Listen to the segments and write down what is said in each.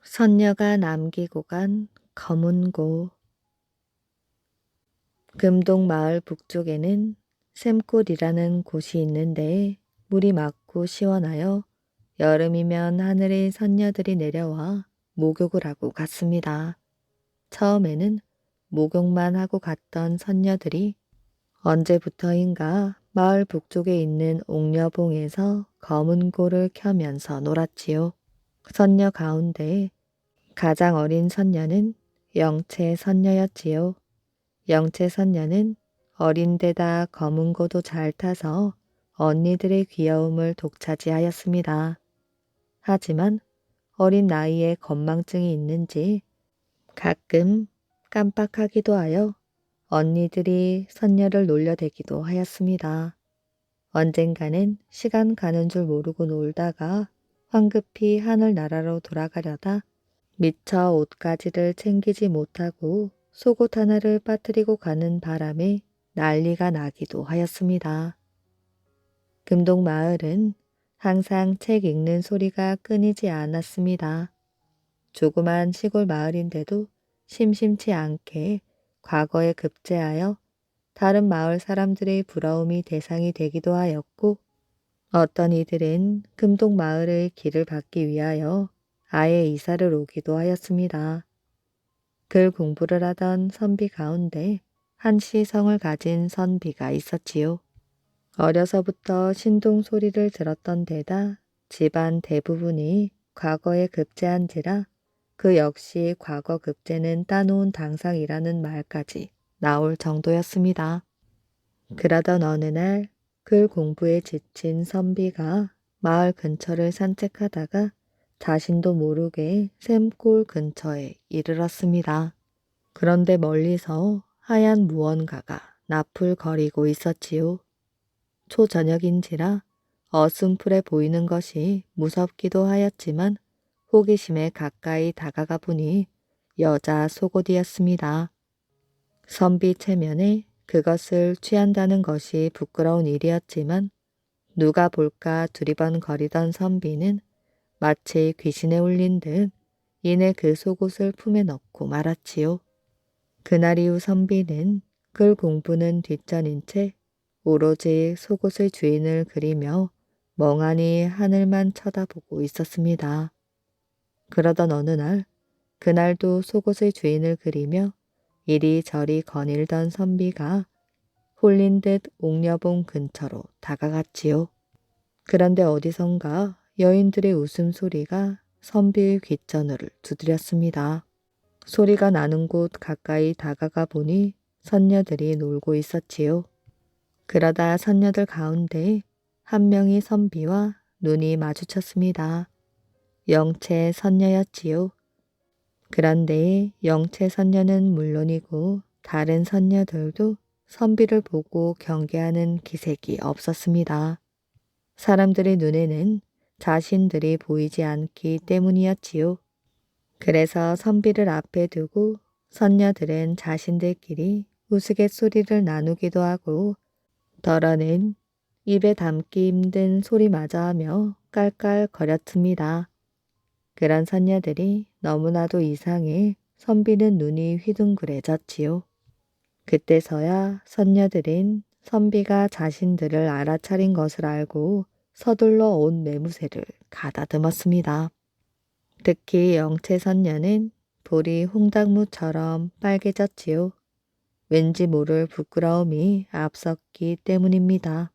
선녀가 남기고 간 검은고. 금동 마을 북쪽에는 샘골이라는 곳이 있는데 물이 맑고 시원하여 여름이면 하늘의 선녀들이 내려와 목욕을 하고 갔습니다. 처음에는 목욕만 하고 갔던 선녀들이 언제부터인가 마을 북쪽에 있는 옥녀봉에서 검은고를 켜면서 놀았지요. 선녀 가운데 가장 어린 선녀는 영채 선녀였지요. 영채 선녀는 어린데다 검은고도 잘 타서 언니들의 귀여움을 독차지하였습니다. 하지만 어린 나이에 건망증이 있는지 가끔 깜빡하기도 하여 언니들이 선녀를 놀려대기도 하였습니다. 언젠가는 시간 가는 줄 모르고 놀다가 황급히 하늘나라로 돌아가려다 미처 옷가지를 챙기지 못하고 속옷 하나를 빠뜨리고 가는 바람에 난리가 나기도 하였습니다. 금동 마을은 항상 책 읽는 소리가 끊이지 않았습니다. 조그만 시골 마을인데도 심심치 않게 과거에 급제하여 다른 마을 사람들의 부러움이 대상이 되기도 하였고 어떤 이들은 금동 마을의 길을 받기 위하여 아예 이사를 오기도 하였습니다. 글 공부를 하던 선비 가운데 한시성을 가진 선비가 있었지요. 어려서부터 신동 소리를 들었던 데다 집안 대부분이 과거에 급제한지라 그 역시 과거 급제는 따놓은 당상이라는 말까지 나올 정도였습니다. 그러던 어느 날 글 공부에 지친 선비가 마을 근처를 산책하다가 자신도 모르게 샘골 근처에 이르렀습니다. 그런데 멀리서 하얀 무언가가 나풀거리고 있었지요. 초저녁인지라 어슴풀에 보이는 것이 무섭기도 하였지만 호기심에 가까이 다가가 보니 여자 속옷이었습니다. 선비 체면에 그것을 취한다는 것이 부끄러운 일이었지만 누가 볼까 두리번거리던 선비는 마치 귀신에 울린 듯 이내 그 속옷을 품에 넣고 말았지요. 그날 이후 선비는 글 공부는 뒷전인 채 오로지 속옷의 주인을 그리며 멍하니 하늘만 쳐다보고 있었습니다. 그러던 어느 날 그날도 속옷의 주인을 그리며 이리저리 거닐던 선비가 홀린 듯 옥녀봉 근처로 다가갔지요. 그런데 어디선가 여인들의 웃음소리가 선비의 귓전을 두드렸습니다. 소리가 나는 곳 가까이 다가가 보니 선녀들이 놀고 있었지요. 그러다 선녀들 가운데 한 명이 선비와 눈이 마주쳤습니다. 영채 선녀였지요. 그런데 영채 선녀는 물론이고 다른 선녀들도 선비를 보고 경계하는 기색이 없었습니다. 사람들의 눈에는 자신들이 보이지 않기 때문이었지요. 그래서 선비를 앞에 두고 선녀들은 자신들끼리 우스갯소리를 나누기도 하고 덜어는 입에 담기 힘든 소리마저 하며 깔깔거렸습니다. 그런 선녀들이 너무나도 이상해 선비는 눈이 휘둥그레졌지요. 그때서야 선녀들은 선비가 자신들을 알아차린 것을 알고 서둘러 온 매무새를 가다듬었습니다. 특히 영채 선녀는 볼이 홍당무처럼 빨개졌지요. 왠지 모를 부끄러움이 앞섰기 때문입니다.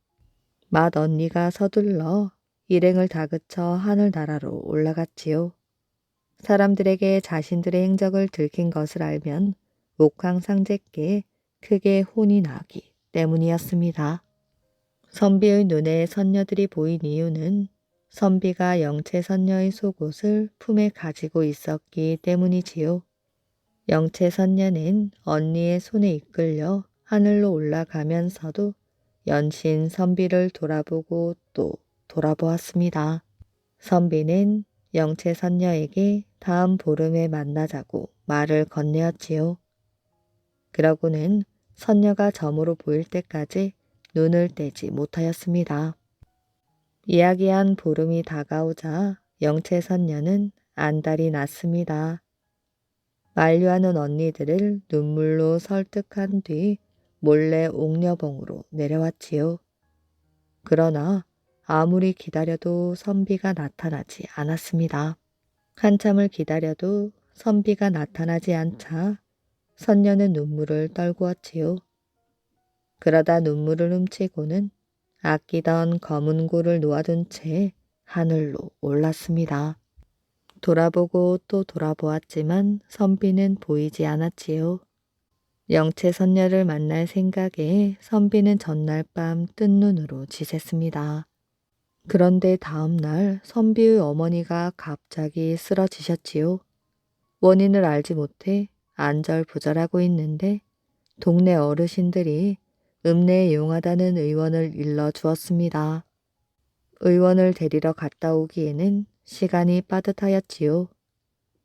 맏 언니가 서둘러 일행을 다그쳐 하늘나라로 올라갔지요. 사람들에게 자신들의 행적을 들킨 것을 알면 옥황상제께 크게 혼이 나기 때문이었습니다. 선비의 눈에 선녀들이 보인 이유는 선비가 영채 선녀의 속옷을 품에 가지고 있었기 때문이지요. 영채 선녀는 언니의 손에 이끌려 하늘로 올라가면서도 연신 선비를 돌아보고 또 돌아보았습니다. 선비는 영채 선녀에게 다음 보름에 만나자고 말을 건네었지요. 그러고는 선녀가 점으로 보일 때까지 눈을 떼지 못하였습니다. 이야기한 보름이 다가오자 영채 선녀는 안달이 났습니다. 만류하는 언니들을 눈물로 설득한 뒤 몰래 옥녀봉으로 내려왔지요. 그러나 아무리 기다려도 선비가 나타나지 않았습니다. 한참을 기다려도 선비가 나타나지 않자 선녀는 눈물을 떨구었지요. 그러다 눈물을 훔치고는 아끼던 검은고를 놓아둔 채 하늘로 올랐습니다. 돌아보고 또 돌아보았지만 선비는 보이지 않았지요. 영채 선녀를 만날 생각에 선비는 전날 밤 뜬 눈으로 지샜습니다. 그런데 다음 날 선비의 어머니가 갑자기 쓰러지셨지요. 원인을 알지 못해 안절부절하고 있는데 동네 어르신들이 읍내에 용하다는 의원을 일러 주었습니다. 의원을 데리러 갔다 오기에는 시간이 빠듯하였지요.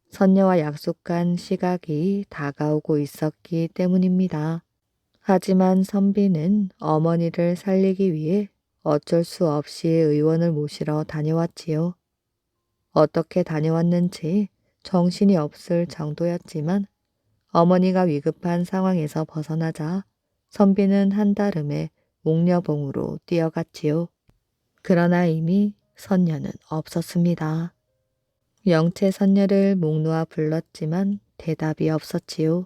선녀와 약속한 시각이 다가오고 있었기 때문입니다. 하지만 선비는 어머니를 살리기 위해 어쩔 수 없이 의원을 모시러 다녀왔지요. 어떻게 다녀왔는지 정신이 없을 정도였지만 어머니가 위급한 상황에서 벗어나자 선비는 한달음에 옥녀봉으로 뛰어갔지요. 그러나 이미 선녀는 없었습니다. 영채 선녀를 목 놓아 불렀지만 대답이 없었지요.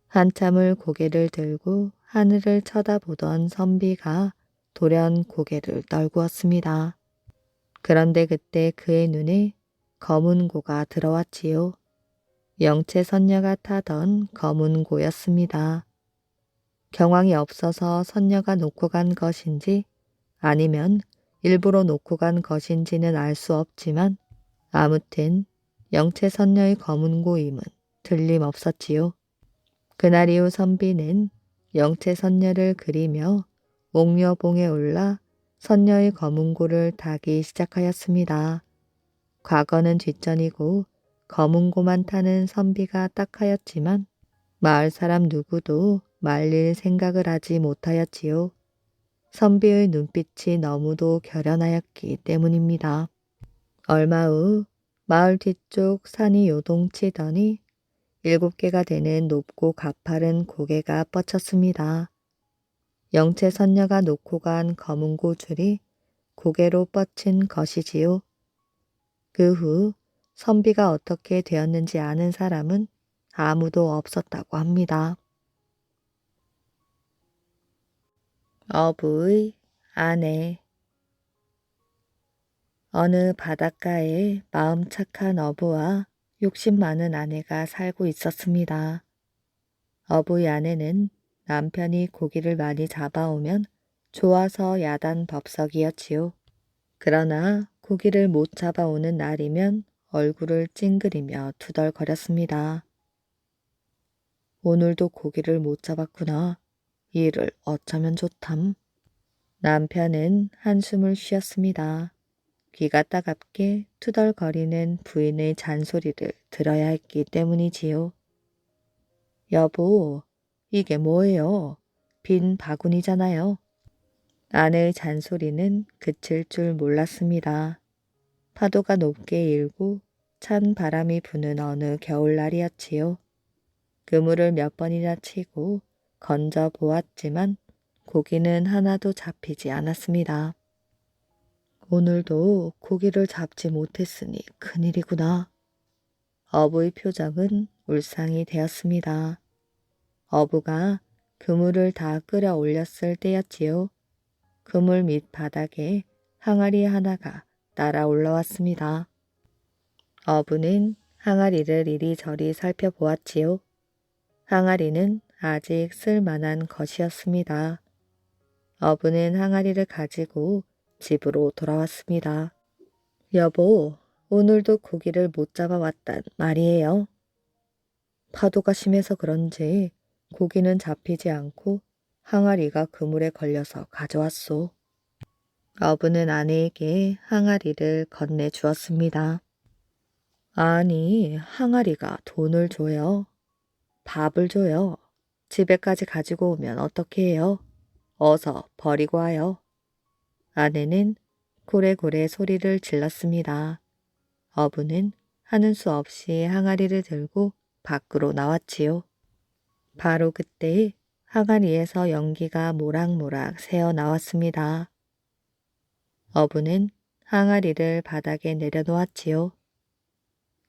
한참을 고개를 들고 하늘을 쳐다보던 선비가 돌연 고개를 떨구었습니다. 그런데 그때 그의 눈에 검은 고가 들어왔지요. 영채 선녀가 타던 검은 고였습니다. 경황이 없어서 선녀가 놓고 간 것인지 아니면 일부러 놓고 간 것인지는 알 수 없지만 아무튼 영채 선녀의 검은 고임은 틀림없었지요. 그날 이후 선비는 영채 선녀를 그리며 옥녀봉에 올라 선녀의 검은 고를 타기 시작하였습니다. 과거는 뒷전이고 검은 고만 타는 선비가 딱하였지만 마을 사람 누구도 말릴 생각을 하지 못하였지요. 선비의 눈빛이 너무도 결연하였기 때문입니다. 얼마 후 마을 뒤쪽 산이 요동치더니 7개가 되는 높고 가파른 고개가 뻗쳤습니다. 영채 선녀가 놓고 간 검은 고줄이 고개로 뻗친 것이지요. 그 후 선비가 어떻게 되었는지 아는 사람은 아무도 없었다고 합니다. 어부의 아내. 어느 바닷가에 마음 착한 어부와 욕심 많은 아내가 살고 있었습니다. 어부의 아내는 남편이 고기를 많이 잡아오면 좋아서 야단 법석이었지요. 그러나 고기를 못 잡아오는 날이면 얼굴을 찡그리며 투덜거렸습니다. 오늘도 고기를 못 잡았구나. 일을 어쩌면 좋담. 남편은 한숨을 쉬었습니다. 귀가 따갑게 투덜거리는 부인의 잔소리를 들어야 했기 때문이지요. 여보, 이게 뭐예요? 빈 바구니잖아요. 아내의 잔소리는 그칠 줄 몰랐습니다. 파도가 높게 일고 찬 바람이 부는 어느 겨울날이었지요. 그물을 몇 번이나 치고 건져 보았지만 고기는 하나도 잡히지 않았습니다. 오늘도 고기를 잡지 못했으니 큰일이구나. 어부의 표정은 울상이 되었습니다. 어부가 그물을 다 끌어 올렸을 때였지요. 그물 밑 바닥에 항아리 하나가 날아 올라왔습니다. 어부는 항아리를 이리저리 살펴보았지요. 항아리는 아직 쓸만한 것이었습니다. 어부는 항아리를 가지고 집으로 돌아왔습니다. 여보, 오늘도 고기를 못 잡아왔단 말이에요. 파도가 심해서 그런지 고기는 잡히지 않고 항아리가 그물에 걸려서 가져왔소. 어부는 아내에게 항아리를 건네주었습니다. 아니, 항아리가 돈을 줘요. 밥을 줘요. 집에까지 가지고 오면 어떻게 해요? 어서 버리고 와요. 아내는 고래고래 소리를 질렀습니다. 어부는 하는 수 없이 항아리를 들고 밖으로 나왔지요. 바로 그때 항아리에서 연기가 모락모락 새어 나왔습니다. 어부는 항아리를 바닥에 내려놓았지요.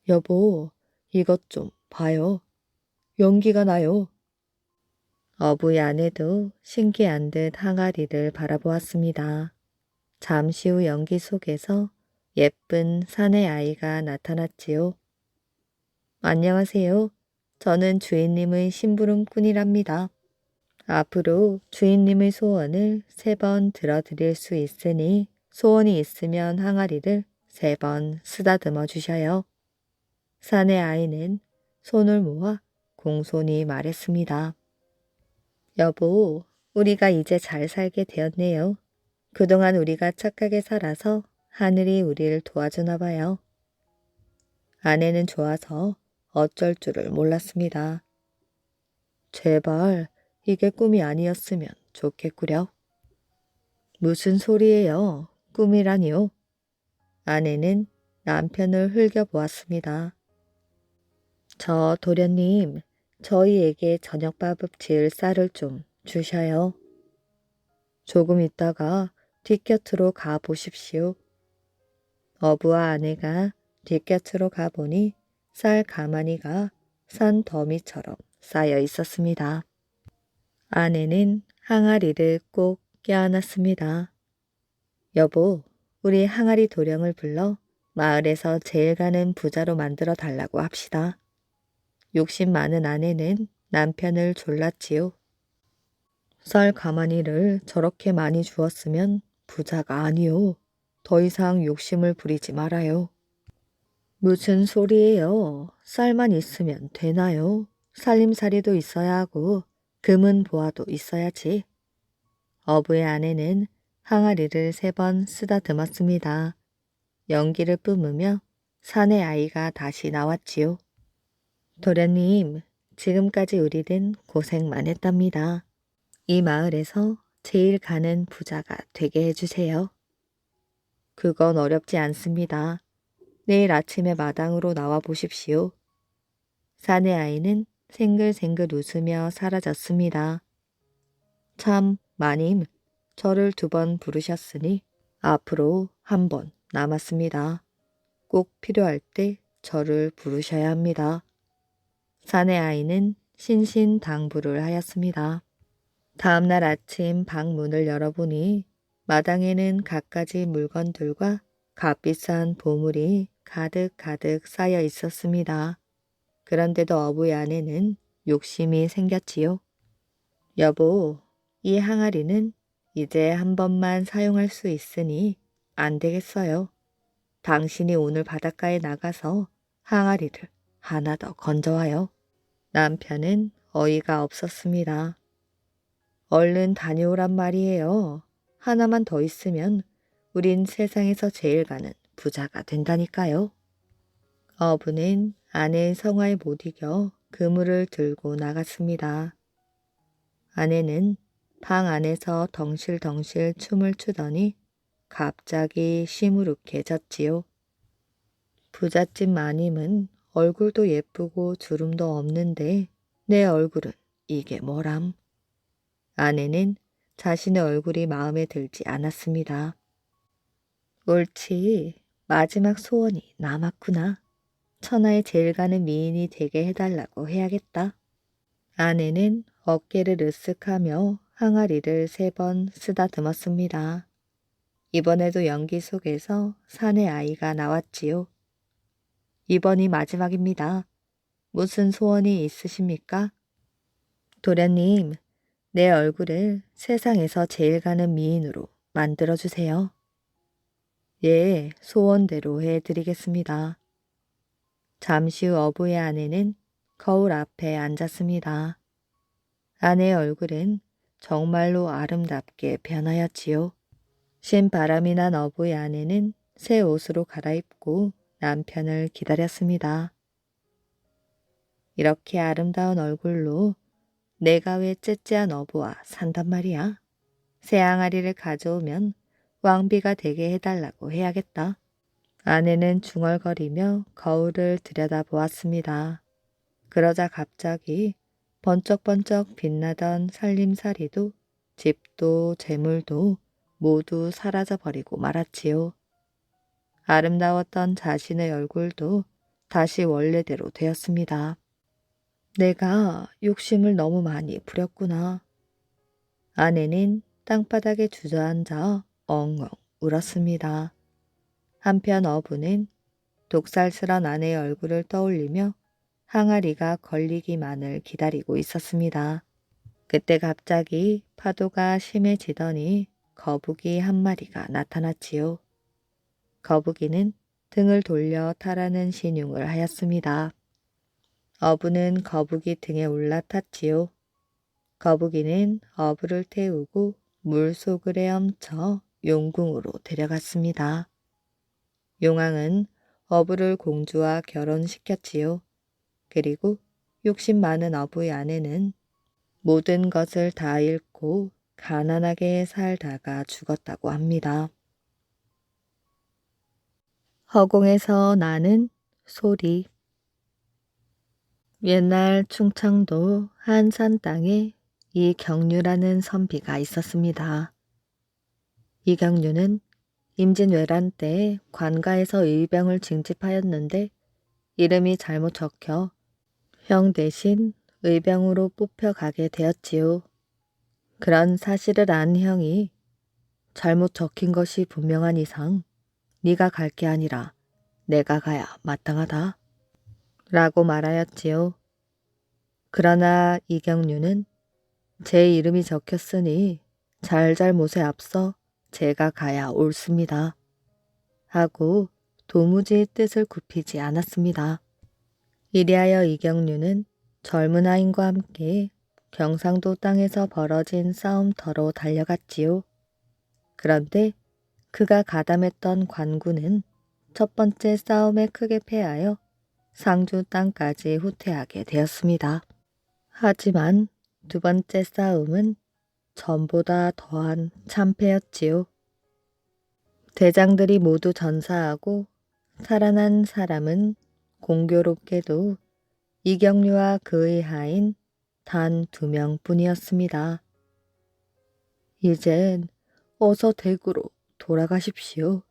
여보, 이것 좀 봐요. 연기가 나요. 어부의 아내도 신기한 듯 항아리를 바라보았습니다. 잠시 후 연기 속에서 예쁜 사내 아이가 나타났지요. 안녕하세요. 저는 주인님의 심부름꾼이랍니다. 앞으로 주인님의 소원을 3번 들어드릴 수 있으니 소원이 있으면 항아리를 3번 쓰다듬어 주셔요. 사내 아이는 손을 모아 공손히 말했습니다. 여보, 우리가 이제 잘 살게 되었네요. 그동안 우리가 착하게 살아서 하늘이 우리를 도와주나 봐요. 아내는 좋아서 어쩔 줄을 몰랐습니다. 제발 이게 꿈이 아니었으면 좋겠구려. 무슨 소리예요? 꿈이라니요? 아내는 남편을 흘겨보았습니다. 저 도련님, 저희에게 저녁밥 지을 쌀을 좀 주셔요. 조금 있다가 뒷곁으로 가 보십시오. 어부와 아내가 뒷곁으로 가보니 쌀 가마니가 산 더미처럼 쌓여 있었습니다. 아내는 항아리를 꼭 껴안았습니다. 여보, 우리 항아리 도령을 불러 마을에서 제일 가는 부자로 만들어 달라고 합시다. 욕심 많은 아내는 남편을 졸랐지요. 쌀 가마니를 저렇게 많이 주었으면 부자가 아니요. 더 이상 욕심을 부리지 말아요. 무슨 소리예요? 쌀만 있으면 되나요? 살림살이도 있어야 하고 금은 보화도 있어야지. 어부의 아내는 항아리를 3번 쓰다듬었습니다. 연기를 뿜으며 사내 아이가 다시 나왔지요. 도련님, 지금까지 우리는 고생만 했답니다. 이 마을에서 제일 가는 부자가 되게 해주세요. 그건 어렵지 않습니다. 내일 아침에 마당으로 나와 보십시오. 사내 아이는 생글생글 웃으며 사라졌습니다. 참, 마님, 저를 2번 부르셨으니 앞으로 1번 남았습니다. 꼭 필요할 때 저를 부르셔야 합니다. 사내 아이는 신신당부를 하였습니다. 다음 날 아침 방 문을 열어보니 마당에는 갖가지 물건들과 값비싼 보물이 가득가득 쌓여 있었습니다. 그런데도 어부의 아내는 욕심이 생겼지요. 여보, 이 항아리는 이제 1번만 사용할 수 있으니 안 되겠어요. 당신이 오늘 바닷가에 나가서 항아리를 하나 더 건져와요. 남편은 어이가 없었습니다. 얼른 다녀오란 말이에요. 하나만 더 있으면 우린 세상에서 제일 가는 부자가 된다니까요. 어부는 아내의 성화에 못 이겨 그물을 들고 나갔습니다. 아내는 방 안에서 덩실덩실 춤을 추더니 갑자기 시무룩해졌지요. 부잣집 마님은 얼굴도 예쁘고 주름도 없는데 내 얼굴은 이게 뭐람? 아내는 자신의 얼굴이 마음에 들지 않았습니다. 옳지, 마지막 소원이 남았구나. 천하의 제일 가는 미인이 되게 해달라고 해야겠다. 아내는 어깨를 으쓱하며 항아리를 3번 쓰다듬었습니다. 이번에도 연기 속에서 사내 아이가 나왔지요. 이번이 마지막입니다. 무슨 소원이 있으십니까? 도련님, 내 얼굴을 세상에서 제일 가는 미인으로 만들어주세요. 예, 소원대로 해드리겠습니다. 잠시 후 어부의 아내는 거울 앞에 앉았습니다. 아내의 얼굴은 정말로 아름답게 변하였지요. 신바람이 난 어부의 아내는 새 옷으로 갈아입고 남편을 기다렸습니다. 이렇게 아름다운 얼굴로 내가 왜 째째한 어부와 산단 말이야? 새 항아리를 가져오면 왕비가 되게 해달라고 해야겠다. 아내는 중얼거리며 거울을 들여다보았습니다. 그러자 갑자기 번쩍번쩍 빛나던 살림살이도 집도 재물도 모두 사라져버리고 말았지요. 아름다웠던 자신의 얼굴도 다시 원래대로 되었습니다. 내가 욕심을 너무 많이 부렸구나. 아내는 땅바닥에 주저앉아 엉엉 울었습니다. 한편 어부는 독살스런 아내의 얼굴을 떠올리며 항아리가 걸리기만을 기다리고 있었습니다. 그때 갑자기 파도가 심해지더니 거북이 한 마리가 나타났지요. 거북이는 등을 돌려 타라는 신용을 하였습니다. 어부는 거북이 등에 올라탔지요. 거북이는 어부를 태우고 물속을 헤엄쳐 용궁으로 데려갔습니다. 용왕은 어부를 공주와 결혼시켰지요. 그리고 욕심 많은 어부의 아내는 모든 것을 다 잃고 가난하게 살다가 죽었다고 합니다. 허공에서 나는 소리. 옛날 충청도 한산 땅에 이경류라는 선비가 있었습니다. 이경류는 임진왜란 때 관가에서 의병을 징집하였는데 이름이 잘못 적혀 형 대신 의병으로 뽑혀가게 되었지요. 그런 사실을 안 형이 잘못 적힌 것이 분명한 이상 네가 갈 게 아니라 내가 가야 마땅하다 라고 말하였지요. 그러나 이경류는 제 이름이 적혔으니 잘잘못에 앞서 제가 가야 옳습니다 하고 도무지 뜻을 굽히지 않았습니다. 이리하여 이경류는 젊은 아인과 함께 경상도 땅에서 벌어진 싸움터로 달려갔지요. 그런데 그가 가담했던 관군은 첫 번째 싸움에 크게 패하여 상주 땅까지 후퇴하게 되었습니다. 하지만 두 번째 싸움은 전보다 더한 참패였지요. 대장들이 모두 전사하고 살아난 사람은 공교롭게도 이경류와 그의 하인 단 2명뿐이었습니다. 이젠 어서 대구로 돌아가십시오.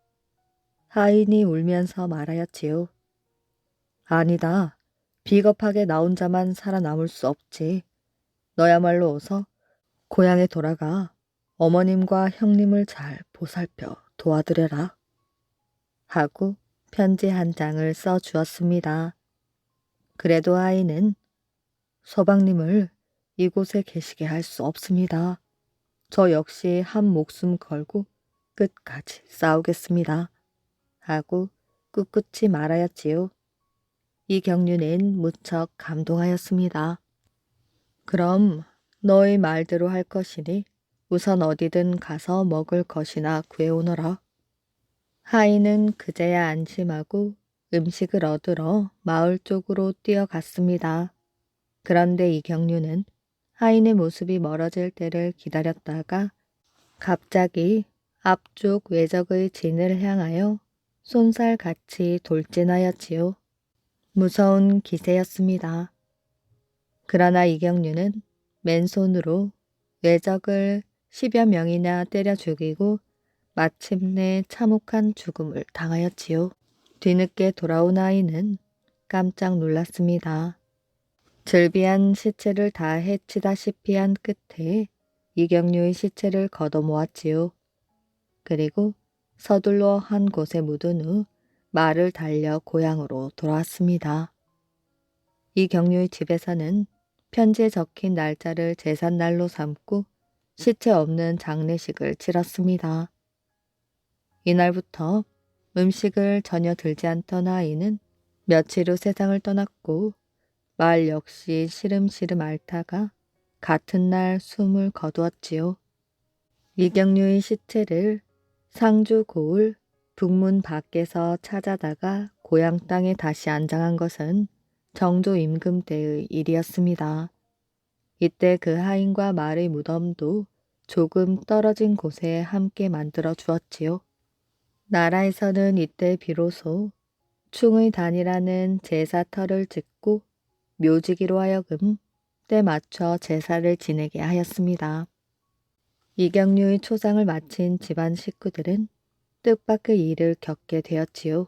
하인이 울면서 말하였지요. 아니다. 비겁하게 나 혼자만 살아남을 수 없지. 너야말로 어서 고향에 돌아가 어머님과 형님을 잘 보살펴 도와드려라. 하고 편지 한 장을 써 주었습니다. 그래도 아이는 서방님을 이곳에 계시게 할 수 없습니다. 저 역시 한 목숨 걸고 끝까지 싸우겠습니다. 하고 꿋꿋이 말하였지요. 이경류는 무척 감동하였습니다. 그럼 너의 말대로 할 것이니 우선 어디든 가서 먹을 것이나 구해오너라. 하인은 그제야 안심하고 음식을 얻으러 마을 쪽으로 뛰어갔습니다. 그런데 이경류는 하인의 모습이 멀어질 때를 기다렸다가 갑자기 앞쪽 외적의 진을 향하여 쏜살같이 돌진하였지요. 무서운 기세였습니다. 그러나 이경류는 맨손으로 외적을 10여 명이나 때려 죽이고 마침내 참혹한 죽음을 당하였지요. 뒤늦게 돌아온 아이는 깜짝 놀랐습니다. 즐비한 시체를 다 해치다시피 한 끝에 이경류의 시체를 걷어모았지요. 그리고 서둘러 한 곳에 묻은 후 말을 달려 고향으로 돌아왔습니다. 이경류의 집에서는 편지에 적힌 날짜를 제삿날로 삼고 시체 없는 장례식을 치렀습니다. 이날부터 음식을 전혀 들지 않던 아이는 며칠 후 세상을 떠났고 말 역시 시름시름 앓다가 같은 날 숨을 거두었지요. 이경류의 시체를 상주 고을 북문 밖에서 찾아다가 고향 땅에 다시 안장한 것은 정조 임금 때의 일이었습니다. 이때 그 하인과 말의 무덤도 조금 떨어진 곳에 함께 만들어 주었지요. 나라에서는 이때 비로소 충의 단이라는 제사터를 짓고 묘지기로 하여금 때 맞춰 제사를 지내게 하였습니다. 이경류의 초상을 마친 집안 식구들은 뜻밖의 일을 겪게 되었지요.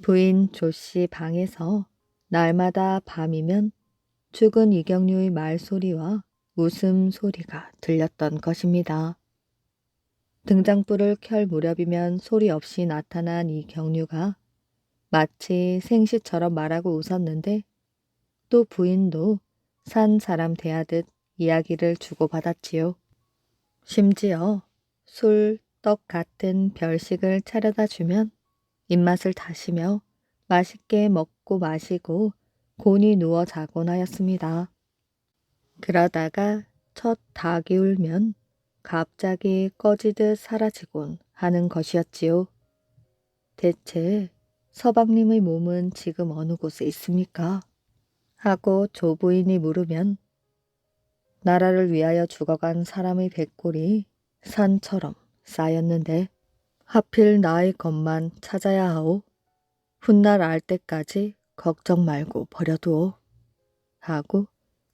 부인 조씨 방에서 날마다 밤이면 죽은 이경류의 말소리와 웃음소리가 들렸던 것입니다. 등장불을 켤 무렵이면 소리 없이 나타난 이경류가 마치 생시처럼 말하고 웃었는데 또 부인도 산 사람 대하듯 이야기를 주고받았지요. 심지어 술, 떡 같은 별식을 차려다 주면 입맛을 다시며 맛있게 먹고 마시고 곤히 누워 자곤 하였습니다. 그러다가 첫 닭이 울면 갑자기 꺼지듯 사라지곤 하는 것이었지요. 대체 서방님의 몸은 지금 어느 곳에 있습니까? 하고 조부인이 물으면 나라를 위하여 죽어간 사람의 백골이 산처럼 쌓였는데 하필 나의 것만 찾아야 하오. 훗날 알 때까지 걱정 말고 버려두오. 하고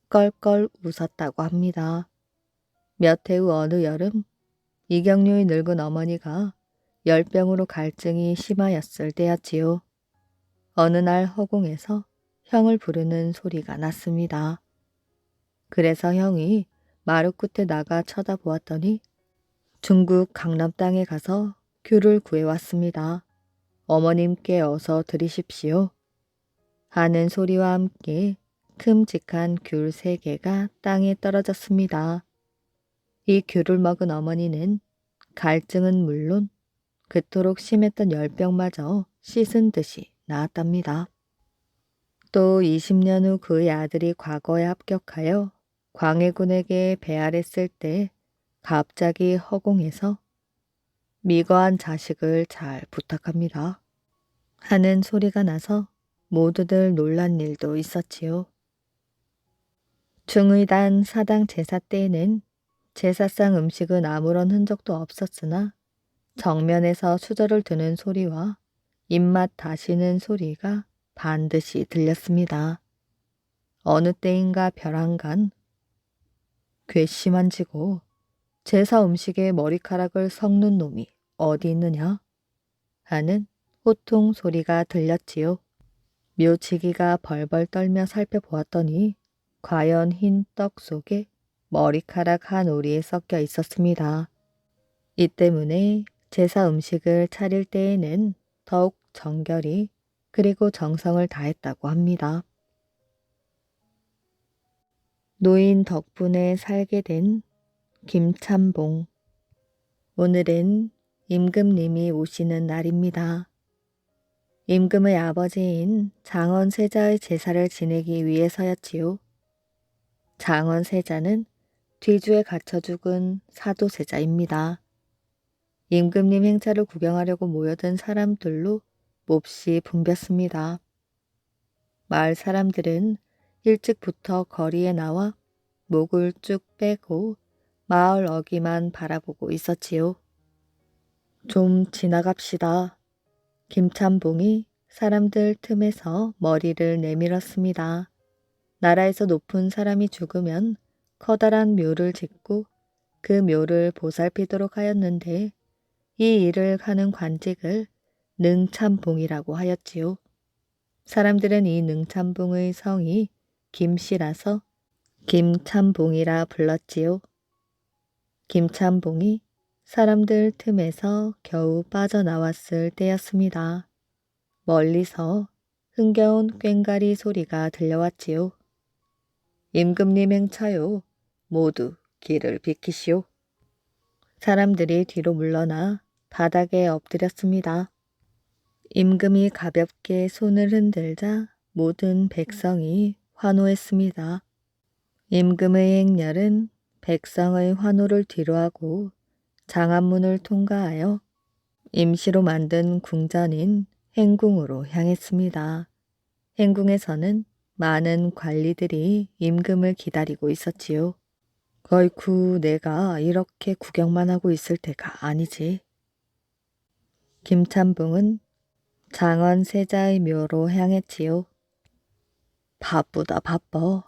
껄껄 웃었다고 합니다. 몇 해 후 어느 여름 이경류의 늙은 어머니가 열병으로 갈증이 심하였을 때였지요. 어느 날 허공에서 형을 부르는 소리가 났습니다. 그래서 형이 마루 끝에 나가 쳐다보았더니 중국 강남 땅에 가서 귤을 구해왔습니다. 어머님께 어서 드리십시오. 하는 소리와 함께 큼직한 귤 3개가 땅에 떨어졌습니다. 이 귤을 먹은 어머니는 갈증은 물론 그토록 심했던 열병마저 씻은 듯이 나았답니다. 또 20년 후 그의 아들이 과거에 합격하여 광해군에게 배알했을 때 갑자기 허공에서 미거한 자식을 잘 부탁합니다. 하는 소리가 나서 모두들 놀란 일도 있었지요. 중의단 사당 제사 때에는 제사상 음식은 아무런 흔적도 없었으나 정면에서 수저를 드는 소리와 입맛 다시는 소리가 반드시 들렸습니다. 어느 때인가 벼랑간 괘씸한지고 제사 음식에 머리카락을 섞는 놈이 어디 있느냐 하는 호통 소리가 들렸지요. 묘지기가 벌벌 떨며 살펴보았더니 과연 흰 떡 속에 머리카락 한 오리에 섞여 있었습니다. 이 때문에 제사 음식을 차릴 때에는 더욱 정결히 그리고 정성을 다했다고 합니다. 노인 덕분에 살게 된 김참봉. 오늘은 임금님이 오시는 날입니다. 임금의 아버지인 장원세자의 제사를 지내기 위해서였지요. 장원세자는 뒤주에 갇혀 죽은 사도세자입니다. 임금님 행차를 구경하려고 모여든 사람들로 몹시 붐볐습니다. 마을 사람들은 일찍부터 거리에 나와 목을 쭉 빼고 마을 어귀만 바라보고 있었지요. 좀 지나갑시다. 김참봉이 사람들 틈에서 머리를 내밀었습니다. 나라에서 높은 사람이 죽으면 커다란 묘를 짓고 그 묘를 보살피도록 하였는데 이 일을 하는 관직을 능참봉이라고 하였지요. 사람들은 이 능참봉의 성이 김씨라서 김참봉이라 불렀지요. 김참봉이 사람들 틈에서 겨우 빠져나왔을 때였습니다. 멀리서 흥겨운 꽹가리 소리가 들려왔지요. 임금님 행차요. 모두 길을 비키시오. 사람들이 뒤로 물러나 바닥에 엎드렸습니다. 임금이 가볍게 손을 흔들자 모든 백성이 환호했습니다. 임금의 행렬은 백성의 환호를 뒤로하고 장안문을 통과하여 임시로 만든 궁전인 행궁으로 향했습니다. 행궁에서는 많은 관리들이 임금을 기다리고 있었지요. 어이쿠, 내가 이렇게 구경만 하고 있을 때가 아니지. 김찬봉은 장원 세자의 묘로 향했지요. 바쁘다 바빠.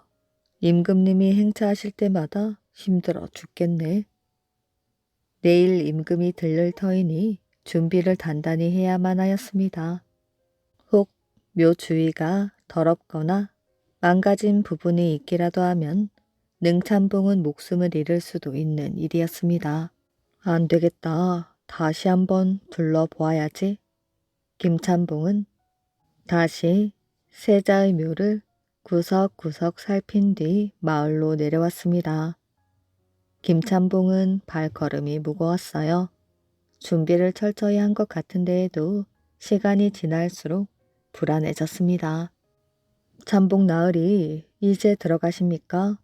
임금님이 행차하실 때마다 힘들어 죽겠네. 내일 임금이 들를 터이니 준비를 단단히 해야만 하였습니다. 혹 묘 주위가 더럽거나 망가진 부분이 있기라도 하면 능찬봉은 목숨을 잃을 수도 있는 일이었습니다. 안 되겠다. 다시 한번 둘러보아야지. 김찬봉은 다시 세자의 묘를 구석구석 살핀 뒤 마을로 내려왔습니다. 김찬봉은 발걸음이 무거웠어요. 준비를 철저히 한 것 같은데에도 시간이 지날수록 불안해졌습니다. 찬봉 나으리 이제 들어가십니까?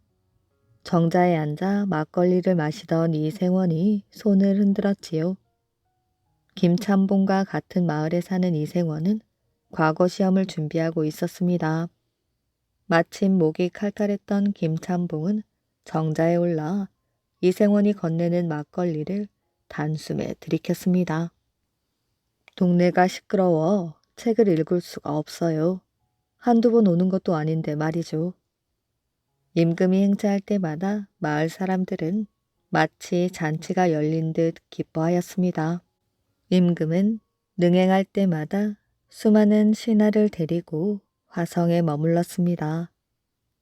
정자에 앉아 막걸리를 마시던 이생원이 손을 흔들었지요. 김찬봉과 같은 마을에 사는 이생원은 과거 시험을 준비하고 있었습니다. 마침 목이 칼칼했던 김찬봉은 정자에 올라 이생원이 건네는 막걸리를 단숨에 들이켰습니다. 동네가 시끄러워 책을 읽을 수가 없어요. 한두 번 오는 것도 아닌데 말이죠. 임금이 행차할 때마다 마을 사람들은 마치 잔치가 열린 듯 기뻐하였습니다. 임금은 능행할 때마다 수많은 신하를 데리고 화성에 머물렀습니다.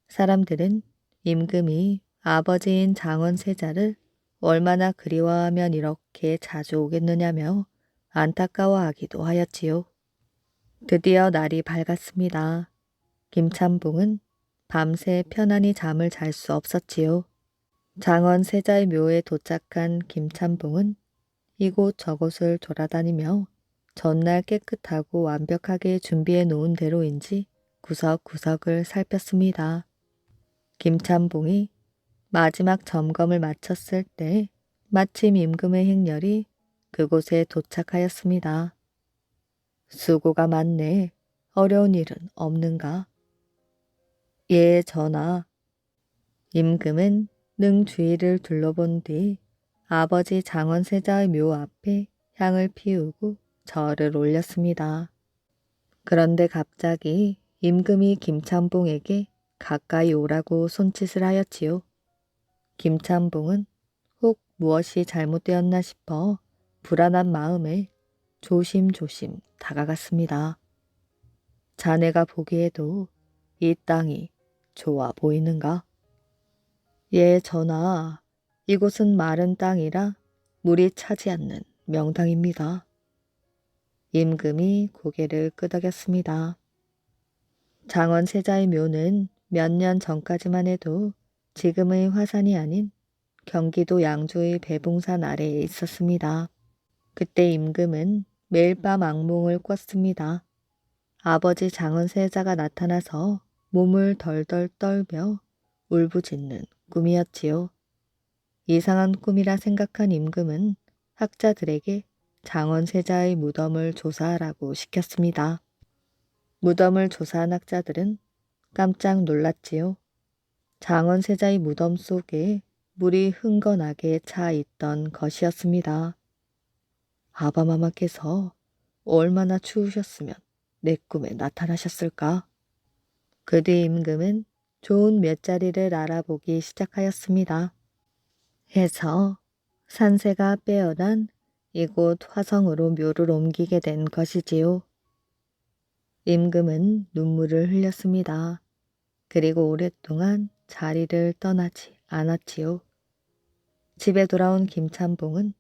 사람들은 임금이 아버지인 장원세자를 얼마나 그리워하면 이렇게 자주 오겠느냐며 안타까워하기도 하였지요. 드디어 날이 밝았습니다. 김찬봉은 밤새 편안히 잠을 잘 수 없었지요. 장원세자의 묘에 도착한 김찬봉은 이곳 저곳을 돌아다니며 전날 깨끗하고 완벽하게 준비해 놓은 대로인지 구석구석을 살폈습니다. 김찬봉이 마지막 점검을 마쳤을 때 마침 임금의 행렬이 그곳에 도착하였습니다. 수고가 많네. 어려운 일은 없는가? 예, 전하. 임금은 능 주위를 둘러본 뒤 아버지 장원세자의 묘 앞에 향을 피우고 절을 올렸습니다. 그런데 갑자기 임금이 김찬봉에게 가까이 오라고 손짓을 하였지요. 김찬봉은 혹 무엇이 잘못되었나 싶어 불안한 마음에 조심조심 다가갔습니다. 자네가 보기에도 이 땅이 좋아 보이는가? 예, 전하. 이곳은 마른 땅이라 물이 차지 않는 명당입니다. 임금이 고개를 끄덕였습니다. 장원세자의 묘는 몇 년 전까지만 해도 지금의 화산이 아닌 경기도 양주의 배봉산 아래에 있었습니다. 그때 임금은 매일 밤 악몽을 꿨습니다. 아버지 장원세자가 나타나서 몸을 덜덜 떨며 울부짖는 꿈이었지요. 이상한 꿈이라 생각한 임금은 학자들에게 장원세자의 무덤을 조사하라고 시켰습니다. 무덤을 조사한 학자들은 깜짝 놀랐지요. 장원세자의 무덤 속에 물이 흥건하게 차 있던 것이었습니다. 아바마마께서 얼마나 추우셨으면 내 꿈에 나타나셨을까? 그 뒤 임금은 좋은 몇 자리를 알아보기 시작하였습니다. 해서 산세가 빼어난 이곳 화성으로 묘를 옮기게 된 것이지요. 임금은 눈물을 흘렸습니다. 그리고 오랫동안 자리를 떠나지 않았지요. 집에 돌아온 김찬봉은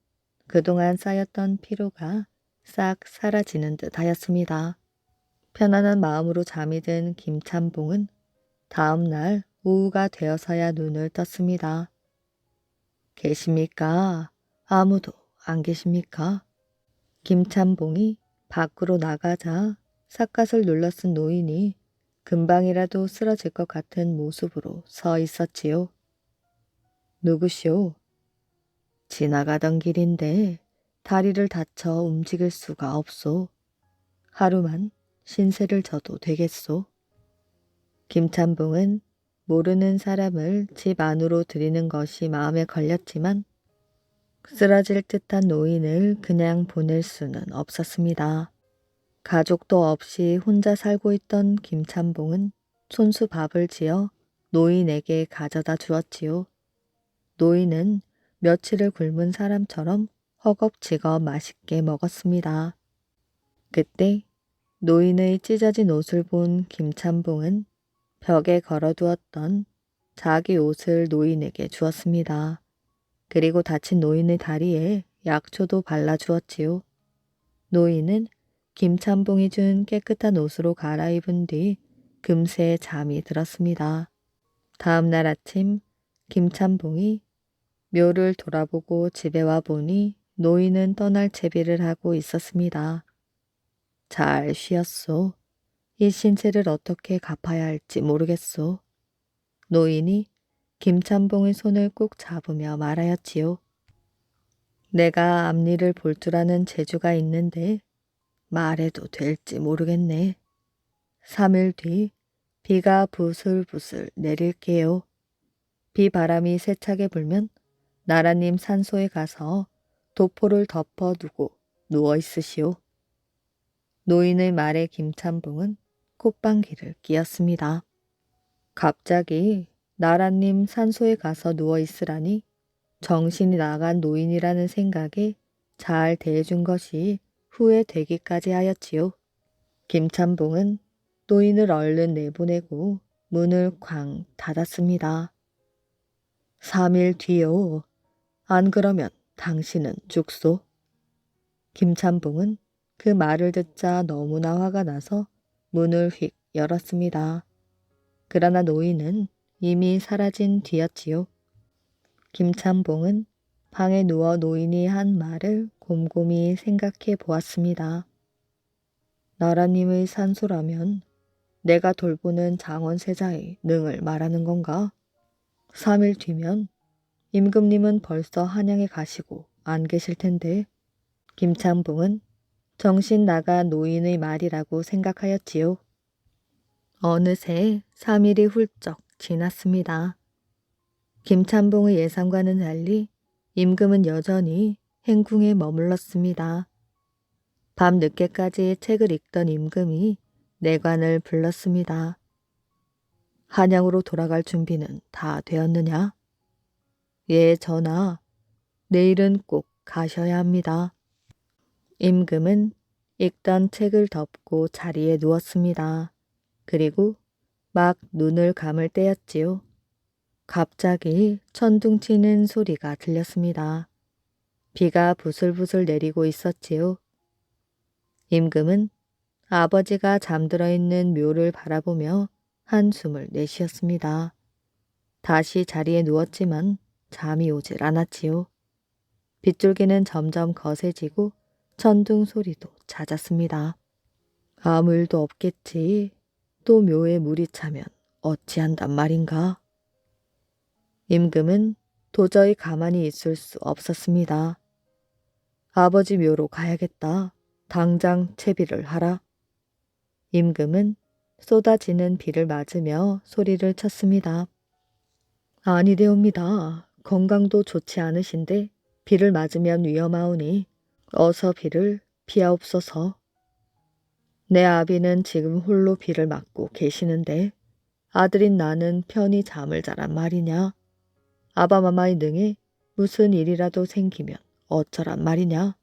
그동안 쌓였던 피로가 싹 사라지는 듯 하였습니다. 편안한 마음으로 잠이 든 김찬봉은 다음 날 오후가 되어서야 눈을 떴습니다. 계십니까? 아무도 안 계십니까? 김찬봉이 밖으로 나가자 삿갓을 눌러 쓴 노인이 금방이라도 쓰러질 것 같은 모습으로 서 있었지요. 누구시오? 지나가던 길인데 다리를 다쳐 움직일 수가 없소. 하루만 신세를 져도 되겠소. 김찬봉은 모르는 사람을 집 안으로 들이는 것이 마음에 걸렸지만 쓰러질 듯한 노인을 그냥 보낼 수는 없었습니다. 가족도 없이 혼자 살고 있던 김찬봉은 손수 밥을 지어 노인에게 가져다 주었지요. 노인은 며칠을 굶은 사람처럼 허겁지겁 맛있게 먹었습니다. 그때 노인의 찢어진 옷을 본 김찬봉은 벽에 걸어두었던 자기 옷을 노인에게 주었습니다. 그리고 다친 노인의 다리에 약초도 발라주었지요. 노인은 김찬봉이 준 깨끗한 옷으로 갈아입은 뒤 금세 잠이 들었습니다. 다음 날 아침 김찬봉이 묘를 돌아보고 집에 와 보니 노인은 떠날 채비를 하고 있었습니다. 잘 쉬었소. 이 신세를 어떻게 갚아야 할지 모르겠소. 노인이 김찬봉의 손을 꼭 잡으며 말하였지요. 내가 앞일을 볼 줄 아는 재주가 있는데 말해도 될지 모르겠네. 3일 뒤 비가 부슬부슬 내릴게요. 비바람이 세차게 불면 나라님 산소에 가서 도포를 덮어두고 누워 있으시오. 노인의 말에 김찬봉은 콧방귀를 뀌었습니다. 갑자기 나라님 산소에 가서 누워 있으라니 정신이 나간 노인이라는 생각에 잘 대해준 것이 후회되기까지 하였지요. 김찬봉은 노인을 얼른 내보내고 문을 쾅 닫았습니다. 3일 뒤요. 안 그러면 당신은 죽소. 김찬봉은 그 말을 듣자 너무나 화가 나서 문을 휙 열었습니다. 그러나 노인은 이미 사라진 뒤였지요. 김찬봉은 방에 누워 노인이 한 말을 곰곰이 생각해 보았습니다. 나라님의 산소라면 내가 돌보는 장원세자의 능을 말하는 건가? 3일 뒤면 임금님은 벌써 한양에 가시고 안 계실 텐데 김찬봉은 정신 나간 노인의 말이라고 생각하였지요. 어느새 3일이 훌쩍 지났습니다. 김찬봉의 예상과는 달리 임금은 여전히 행궁에 머물렀습니다. 밤 늦게까지 책을 읽던 임금이 내관을 불렀습니다. 한양으로 돌아갈 준비는 다 되었느냐? 예, 전하. 내일은 꼭 가셔야 합니다. 임금은 읽던 책을 덮고 자리에 누웠습니다. 그리고 막 눈을 감을 때였지요. 갑자기 천둥치는 소리가 들렸습니다. 비가 부슬부슬 내리고 있었지요. 임금은 아버지가 잠들어 있는 묘를 바라보며 한숨을 내쉬었습니다. 다시 자리에 누웠지만 잠이 오질 않았지요. 빗줄기는 점점 거세지고 천둥 소리도 잦았습니다. 아무 일도 없겠지. 또 묘에 물이 차면 어찌한단 말인가? 임금은 도저히 가만히 있을 수 없었습니다. 아버지 묘로 가야겠다. 당장 채비를 하라. 임금은 쏟아지는 비를 맞으며 소리를 쳤습니다. 아니되옵니다. 건강도 좋지 않으신데 비를 맞으면 위험하오니 어서 비를 피하옵소서. 내 아비는 지금 홀로 비를 맞고 계시는데 아들인 나는 편히 잠을 자란 말이냐. 아바마마의 능에 무슨 일이라도 생기면 어쩌란 말이냐.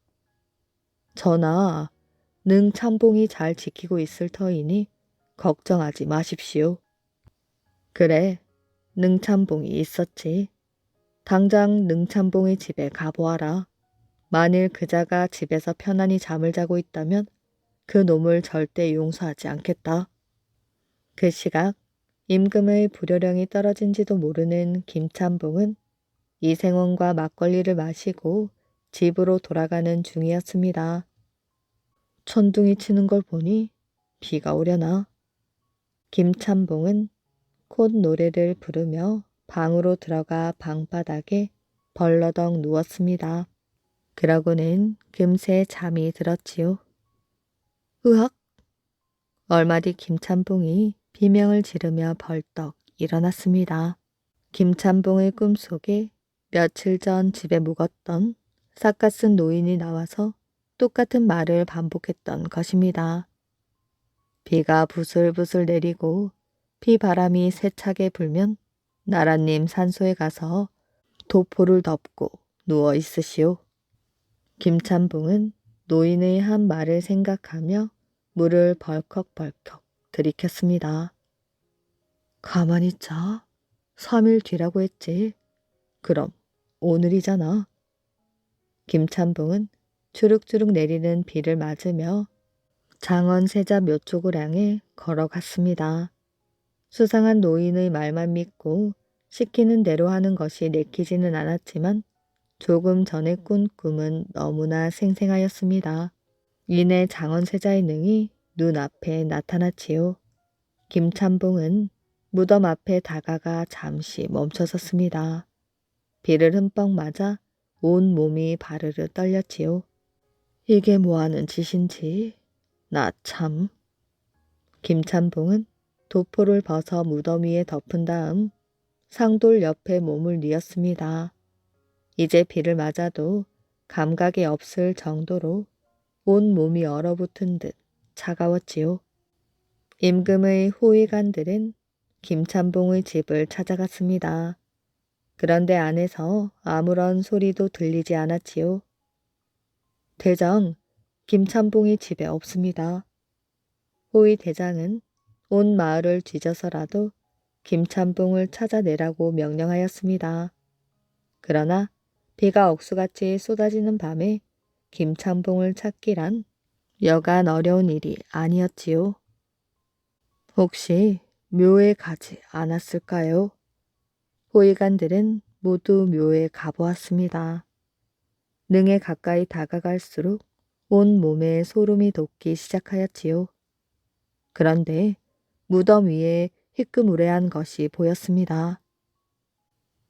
전하, 능 참봉이 잘 지키고 있을 터이니 걱정하지 마십시오. 그래, 능참봉이 있었지. 당장 능참봉의 집에 가보아라. 만일 그자가 집에서 편안히 잠을 자고 있다면 그 놈을 절대 용서하지 않겠다. 그 시각 임금의 불효령이 떨어진지도 모르는 김참봉은 이생원과 막걸리를 마시고 집으로 돌아가는 중이었습니다. 천둥이 치는 걸 보니 비가 오려나. 김참봉은 콧노래를 부르며 방으로 들어가 방바닥에 벌러덩 누웠습니다. 그러고는 금세 잠이 들었지요. 으악! 얼마 뒤 김찬봉이 비명을 지르며 벌떡 일어났습니다. 김찬봉의 꿈속에 며칠 전 집에 묵었던 삿갓은 노인이 나와서 똑같은 말을 반복했던 것입니다. 비가 부슬부슬 내리고 비바람이 세차게 불면 나라님 산소에 가서 도포를 덮고 누워 있으시오. 김찬봉은 노인의 한 말을 생각하며 물을 벌컥벌컥 들이켰습니다. 가만히 있자. 3일 뒤라고 했지. 그럼 오늘이잖아. 김찬봉은 주룩주룩 내리는 비를 맞으며 장원세자 몇 쪽을 향해 걸어갔습니다. 수상한 노인의 말만 믿고 시키는 대로 하는 것이 내키지는 않았지만 조금 전에 꾼 꿈은 너무나 생생하였습니다. 이내 장원세자의 능이 눈앞에 나타났지요. 김찬봉은 무덤 앞에 다가가 잠시 멈춰섰습니다. 비를 흠뻑 맞아 온 몸이 바르르 떨렸지요. 이게 뭐하는 짓인지 나 참. 김찬봉은 도포를 벗어 무덤 위에 덮은 다음 상돌 옆에 몸을 뉘었습니다. 이제 비를 맞아도 감각이 없을 정도로 온 몸이 얼어붙은 듯 차가웠지요. 임금의 호위관들은 김찬봉의 집을 찾아갔습니다. 그런데 안에서 아무런 소리도 들리지 않았지요. 대장, 김찬봉이 집에 없습니다. 호위 대장은 온 마을을 뒤져서라도 김찬봉을 찾아내라고 명령하였습니다. 그러나 비가 억수같이 쏟아지는 밤에 김찬봉을 찾기란 여간 어려운 일이 아니었지요. 혹시 묘에 가지 않았을까요? 호위관들은 모두 묘에 가보았습니다. 능에 가까이 다가갈수록 온 몸에 소름이 돋기 시작하였지요. 그런데 무덤 위에 희끄무레한 것이 보였습니다.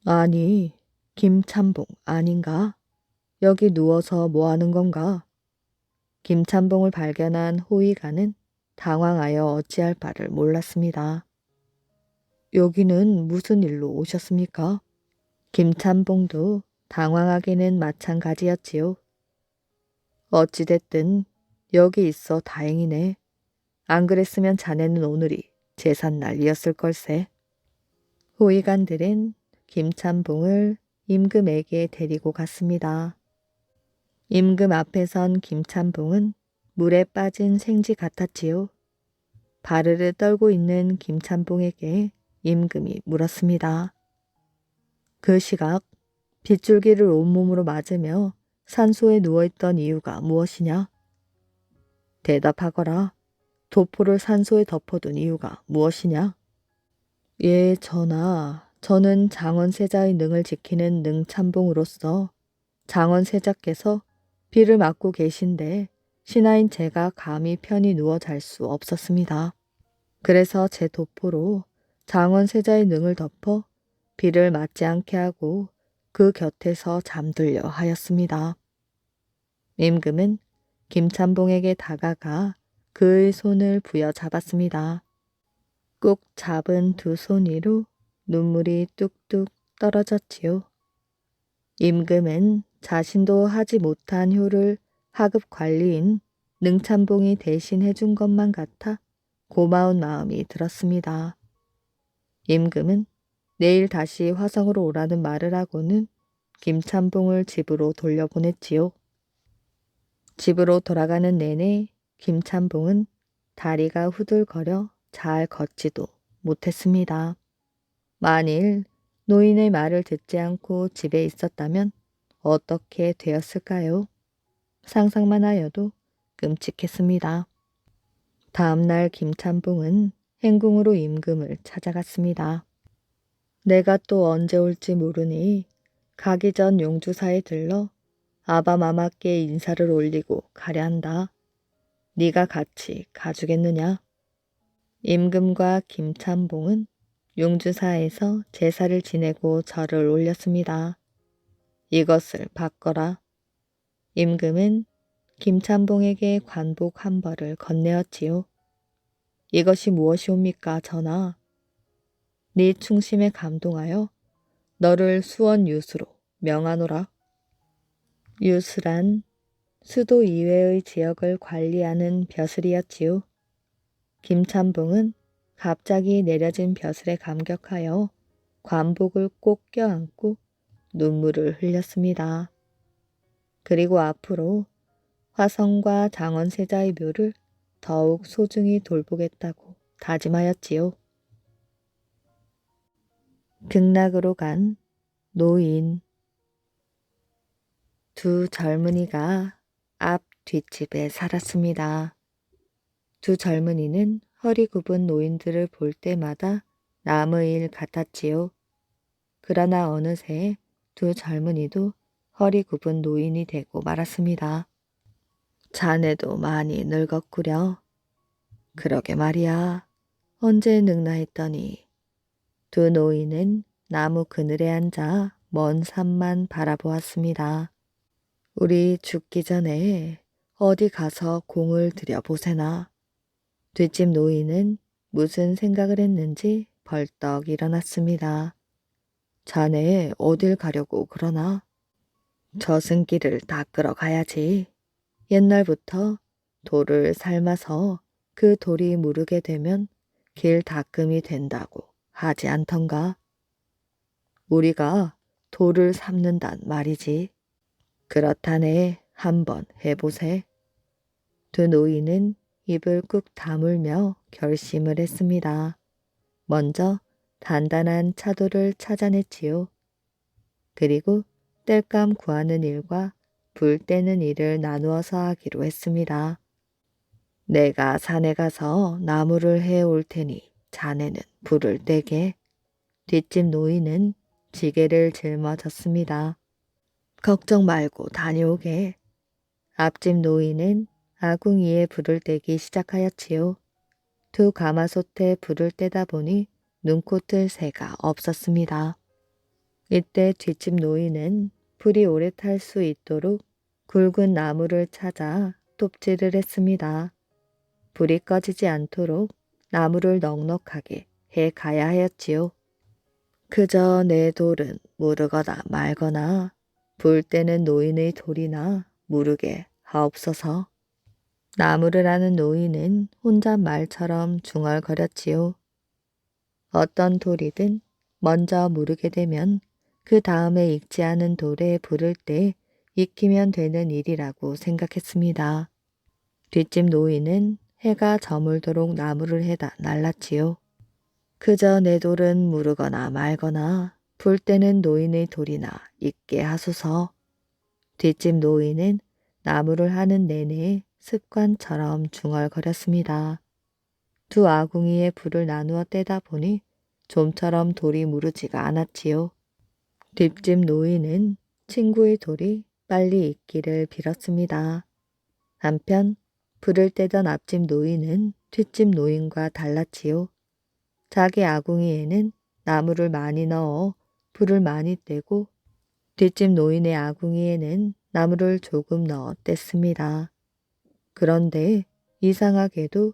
아니, 김찬봉 아닌가? 여기 누워서 뭐 하는 건가? 김찬봉을 발견한 호위관은 당황하여 어찌할 바를 몰랐습니다. 여기는 무슨 일로 오셨습니까? 김찬봉도 당황하기는 마찬가지였지요. 어찌됐든 여기 있어 다행이네. 안 그랬으면 자네는 오늘이 제삿날이었을 걸세. 호위관들은 김찬봉을 임금에게 데리고 갔습니다. 임금 앞에 선 김찬봉은 물에 빠진 생쥐 같았지요. 바르르 떨고 있는 김찬봉에게 임금이 물었습니다. 그 시각 빗줄기를 온몸으로 맞으며 산소에 누워있던 이유가 무엇이냐? 대답하거라. 도포를 산소에 덮어둔 이유가 무엇이냐? 예, 전하. 저는 장원세자의 능을 지키는 능찬봉으로서 장원세자께서 비를 맞고 계신데 신하인 제가 감히 편히 누워 잘 수 없었습니다. 그래서 제 도포로 장원세자의 능을 덮어 비를 맞지 않게 하고 그 곁에서 잠들려 하였습니다. 임금은 김찬봉에게 다가가 그의 손을 부여잡았습니다. 꾹 잡은 두 손 위로 눈물이 뚝뚝 떨어졌지요. 임금은 자신도 하지 못한 효를 하급 관리인 능찬봉이 대신 해준 것만 같아 고마운 마음이 들었습니다. 임금은 내일 다시 화성으로 오라는 말을 하고는 김찬봉을 집으로 돌려보냈지요. 집으로 돌아가는 내내 김찬봉은 다리가 후들거려 잘 걷지도 못했습니다. 만일 노인의 말을 듣지 않고 집에 있었다면 어떻게 되었을까요? 상상만 하여도 끔찍했습니다. 다음날 김찬봉은 행궁으로 임금을 찾아갔습니다. 내가 또 언제 올지 모르니 가기 전 용주사에 들러 아바마마께 인사를 올리고 가려 한다. 네가 같이 가주겠느냐? 임금과 김찬봉은 용주사에서 제사를 지내고 절을 올렸습니다. 이것을 받거라. 임금은 김찬봉에게 관복 한 벌을 건네었지요. 이것이 무엇이옵니까, 전하? 네 충심에 감동하여 너를 수원유수로 명하노라. 유수란 수도 이외의 지역을 관리하는 벼슬이었지요. 김찬봉은 갑자기 내려진 벼슬에 감격하여 관복을 꼭 껴안고 눈물을 흘렸습니다. 그리고 앞으로 화성과 장원세자의 묘를 더욱 소중히 돌보겠다고 다짐하였지요. 극락으로 간 노인. 두 젊은이가 앞 뒷집에 살았습니다. 두 젊은이는 허리 굽은 노인들을 볼 때마다 남의 일 같았지요. 그러나 어느새 두 젊은이도 허리 굽은 노인이 되고 말았습니다. 자네도 많이 늙었구려. 그러게 말이야. 언제 늙나 했더니. 두 노인은 나무 그늘에 앉아 먼 산만 바라보았습니다. 우리 죽기 전에 어디 가서 공을 들여보세나. 뒷집 노인은 무슨 생각을 했는지 벌떡 일어났습니다. 자네 어딜 가려고 그러나? 저승길을 닦으러 가야지. 옛날부터 돌을 삶아서 그 돌이 무르게 되면 길 닦음이 된다고 하지 않던가? 우리가 돌을 삶는단 말이지. 그렇다네. 한번 해보세. 두 노인은 입을 꾹 다물며 결심을 했습니다. 먼저 단단한 차돌을 찾아냈지요. 그리고 땔감 구하는 일과 불 떼는 일을 나누어서 하기로 했습니다. 내가 산에 가서 나무를 해올 테니 자네는 불을 떼게. 뒷집 노인은 지게를 짊어졌습니다. 걱정 말고 다녀오게. 앞집 노인은 아궁이에 불을 떼기 시작하였지요. 두 가마솥에 불을 떼다 보니 눈코뜰 새가 없었습니다. 이때 뒷집 노인은 불이 오래 탈 수 있도록 굵은 나무를 찾아 톱질을 했습니다. 불이 꺼지지 않도록 나무를 넉넉하게 해 가야 하였지요. 그저 내 돌은 무르거나 말거나 불 때는 노인의 돌이나 무르게 하옵소서. 나무를 하는 노인은 혼잣말처럼 중얼거렸지요. 어떤 돌이든 먼저 무르게 되면 그 다음에 익지 않은 돌에 불을 때 익히면 되는 일이라고 생각했습니다. 뒷집 노인은 해가 저물도록 나무를 해다 날랐지요. 그저 내 돌은 무르거나 말거나 불 때는 노인의 돌이나 익게 하소서. 뒷집 노인은 나무를 하는 내내 습관처럼 중얼거렸습니다. 두 아궁이에 불을 나누어 떼다 보니 좀처럼 돌이 무르지가 않았지요. 뒷집 노인은 친구의 돌이 빨리 익기를 빌었습니다. 한편 불을 떼던 앞집 노인은 뒷집 노인과 달랐지요. 자기 아궁이에는 나무를 많이 넣어 불을 많이 떼고 뒷집 노인의 아궁이에는 나무를 조금 넣어 뗐습니다. 그런데 이상하게도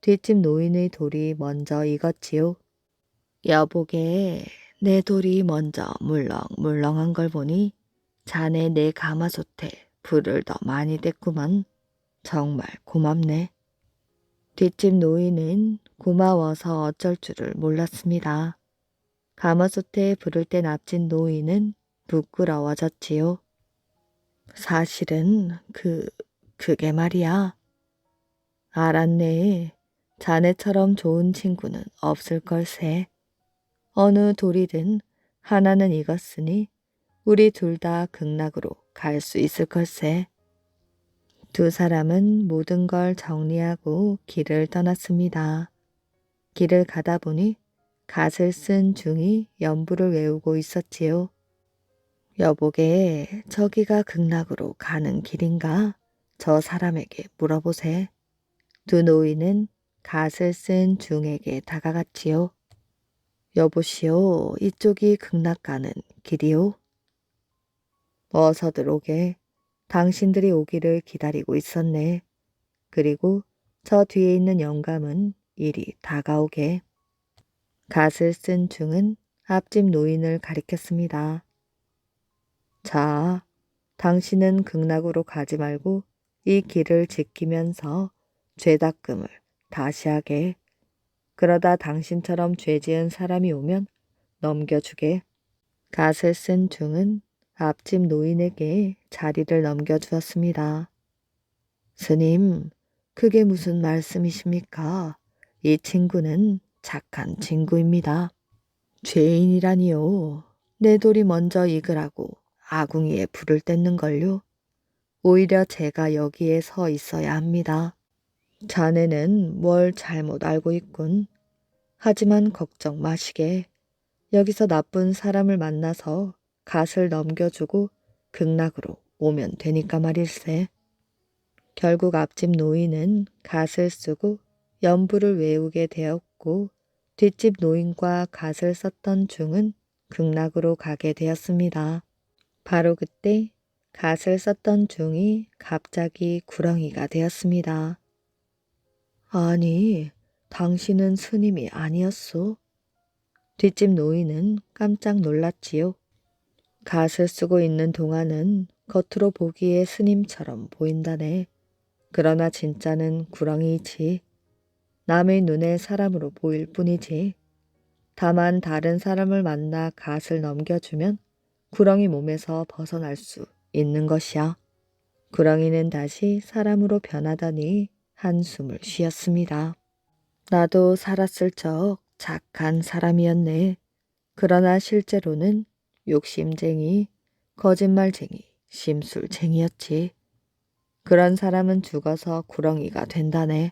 뒷집 노인의 돌이 먼저 익었지요. 여보게, 내 돌이 먼저 물렁물렁한 걸 보니 자네 내 가마솥에 불을 더 많이 뗐구먼. 정말 고맙네. 뒷집 노인은 고마워서 어쩔 줄을 몰랐습니다. 가마솥에 불을 뗀 앞집 노인은 부끄러워졌지요. 사실은 그게 말이야. 알았네. 자네처럼 좋은 친구는 없을 걸세. 어느 돌이든 하나는 익었으니 우리 둘 다 극락으로 갈 수 있을 걸세. 두 사람은 모든 걸 정리하고 길을 떠났습니다. 길을 가다 보니 갓을 쓴 중이 연부를 외우고 있었지요. 여보게, 저기가 극락으로 가는 길인가? 저 사람에게 물어보세. 두 노인은 갓을 쓴 중에게 다가갔지요. 여보시오, 이쪽이 극락 가는 길이요. 어서들 오게. 당신들이 오기를 기다리고 있었네. 그리고 저 뒤에 있는 영감은 이리 다가오게. 갓을 쓴 중은 앞집 노인을 가리켰습니다. 자, 당신은 극락으로 가지 말고 이 길을 지키면서 죄닦음을 다시 하게. 그러다 당신처럼 죄 지은 사람이 오면 넘겨주게. 갓을 쓴 중은 앞집 노인에게 자리를 넘겨주었습니다. 스님, 그게 무슨 말씀이십니까? 이 친구는 착한 친구입니다. 죄인이라니요. 내 돌이 먼저 익으라고 아궁이에 불을 뗐는걸요. 오히려 제가 여기에 서 있어야 합니다. 자네는 뭘 잘못 알고 있군. 하지만 걱정 마시게. 여기서 나쁜 사람을 만나서 갓을 넘겨주고 극락으로 오면 되니까 말일세. 결국 앞집 노인은 갓을 쓰고 연부를 외우게 되었고 뒷집 노인과 갓을 썼던 중은 극락으로 가게 되었습니다. 바로 그때 갓을 썼던 중이 갑자기 구렁이가 되었습니다. 아니, 당신은 스님이 아니었소? 뒷집 노인은 깜짝 놀랐지요. 갓을 쓰고 있는 동안은 겉으로 보기에 스님처럼 보인다네. 그러나 진짜는 구렁이지. 남의 눈에 사람으로 보일 뿐이지. 다만 다른 사람을 만나 갓을 넘겨주면 구렁이 몸에서 벗어날 수 있는 것이야. 구렁이는 다시 사람으로 변하더니 한숨을 쉬었습니다. 나도 살았을 적 착한 사람이었네. 그러나 실제로는 욕심쟁이, 거짓말쟁이, 심술쟁이였지. 그런 사람은 죽어서 구렁이가 된다네.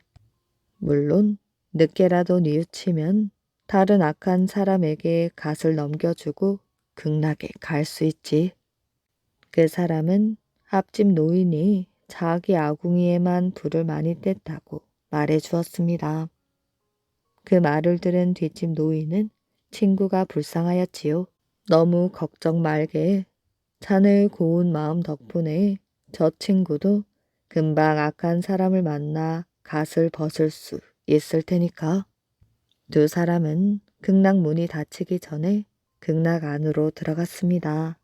물론 늦게라도 뉘우치면 다른 악한 사람에게 갓을 넘겨주고 극락에 갈 수 있지. 그 사람은 앞집 노인이 자기 아궁이에만 불을 많이 뗐다고 말해 주었습니다. 그 말을 들은 뒷집 노인은 친구가 불쌍하였지요. 너무 걱정 말게. 자네의 고운 마음 덕분에 저 친구도 금방 악한 사람을 만나 갓을 벗을 수 있을 테니까. 두 사람은 극락 문이 닫히기 전에 극락 안으로 들어갔습니다.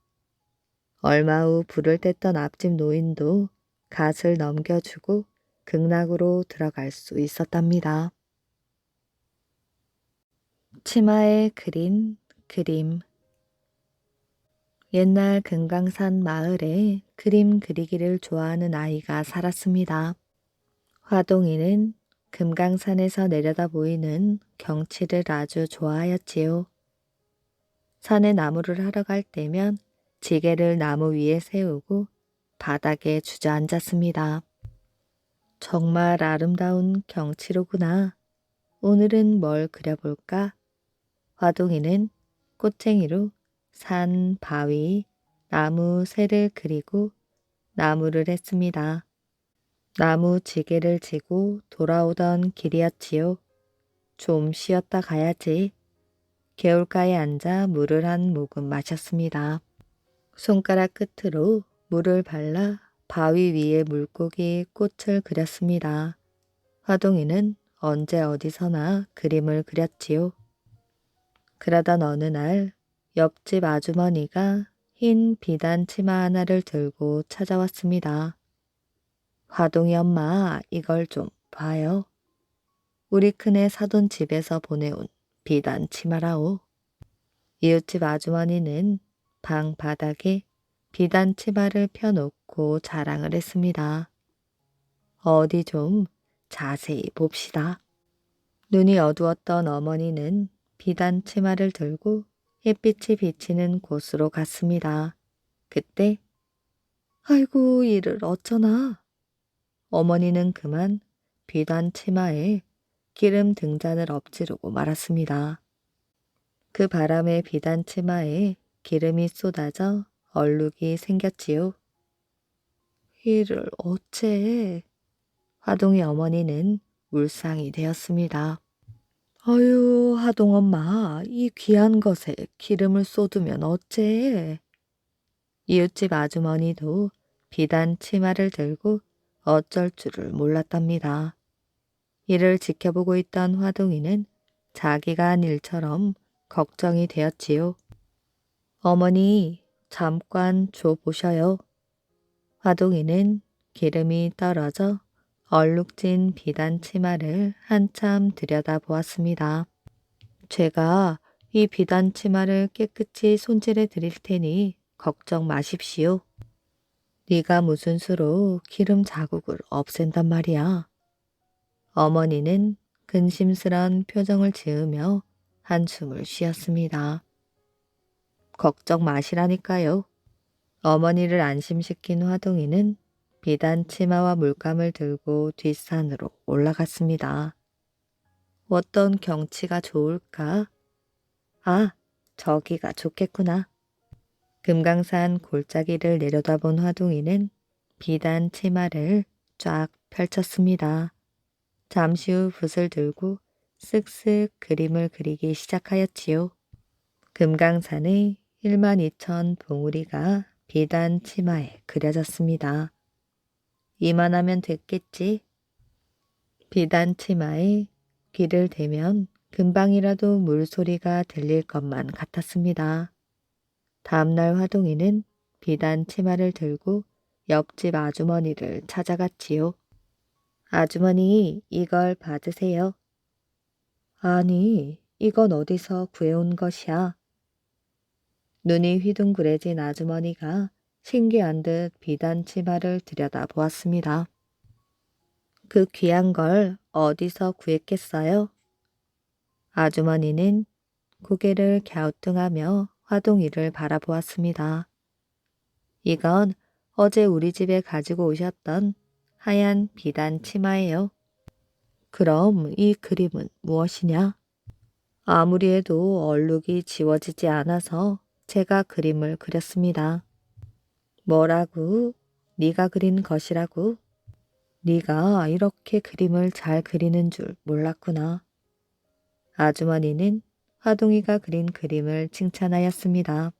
얼마 후 불을 뗐던 앞집 노인도 갓을 넘겨주고 극락으로 들어갈 수 있었답니다. 치마에 그린 그림. 옛날 금강산 마을에 그림 그리기를 좋아하는 아이가 살았습니다. 화동이는 금강산에서 내려다 보이는 경치를 아주 좋아하였지요. 산에 나무를 하러 갈 때면 지게를 나무 위에 세우고 바닥에 주저앉았습니다. 정말 아름다운 경치로구나. 오늘은 뭘 그려볼까? 화동이는 꽃쟁이로 산, 바위, 나무 새를 그리고 나무를 했습니다. 나무 지게를 지고 돌아오던 길이었지요. 좀 쉬었다 가야지. 개울가에 앉아 물을 한 모금 마셨습니다. 손가락 끝으로 물을 발라 바위 위에 물고기 꽃을 그렸습니다. 화동이는 언제 어디서나 그림을 그렸지요. 그러던 어느 날 옆집 아주머니가 흰 비단 치마 하나를 들고 찾아왔습니다. 화동이 엄마, 이걸 좀 봐요. 우리 큰애 사돈 집에서 보내온 비단 치마라오. 이웃집 아주머니는 방 바닥에 비단 치마를 펴놓고 자랑을 했습니다. 어디 좀 자세히 봅시다. 눈이 어두웠던 어머니는 비단 치마를 들고 햇빛이 비치는 곳으로 갔습니다. 그때 아이고 이를 어쩌나. 어머니는 그만 비단 치마에 기름 등잔을 엎지르고 말았습니다. 그 바람에 비단 치마에 기름이 쏟아져 얼룩이 생겼지요. 이를 어째. 화동이 어머니는 울상이 되었습니다. 아유, 하동 엄마, 이 귀한 것에 기름을 쏟으면 어째? 이웃집 아주머니도 비단 치마를 들고 어쩔 줄을 몰랐답니다. 이를 지켜보고 있던 화동이는 자기가 한 일처럼 걱정이 되었지요. 어머니, 잠깐 줘 보셔요. 화동이는 기름이 떨어져 얼룩진 비단 치마를 한참 들여다보았습니다. 제가 이 비단 치마를 깨끗이 손질해 드릴 테니 걱정 마십시오. 네가 무슨 수로 기름 자국을 없앤단 말이야. 어머니는 근심스런 표정을 지으며 한숨을 쉬었습니다. 걱정 마시라니까요. 어머니를 안심시킨 화동이는 비단 치마와 물감을 들고 뒷산으로 올라갔습니다. 어떤 경치가 좋을까? 아, 저기가 좋겠구나. 금강산 골짜기를 내려다본 화동이는 비단 치마를 쫙 펼쳤습니다. 잠시 후 붓을 들고 쓱쓱 그림을 그리기 시작하였지요. 금강산의 12,000 봉우리가 비단 치마에 그려졌습니다. 이만하면 됐겠지. 비단 치마에 귀를 대면 금방이라도 물소리가 들릴 것만 같았습니다. 다음날 화동이는 비단 치마를 들고 옆집 아주머니를 찾아갔지요. 아주머니, 이걸 받으세요. 아니, 이건 어디서 구해온 것이야? 눈이 휘둥그레진 아주머니가 신기한 듯 비단 치마를 들여다보았습니다. 그 귀한 걸 어디서 구했겠어요? 아주머니는 고개를 갸우뚱하며 화동이를 바라보았습니다. 이건 어제 우리 집에 가지고 오셨던 하얀 비단 치마예요. 그럼 이 그림은 무엇이냐? 아무리 해도 얼룩이 지워지지 않아서 제가 그림을 그렸습니다. 뭐라고? 네가 그린 것이라고? 네가 이렇게 그림을 잘 그리는 줄 몰랐구나. 아주머니는 화동이가 그린 그림을 칭찬하였습니다.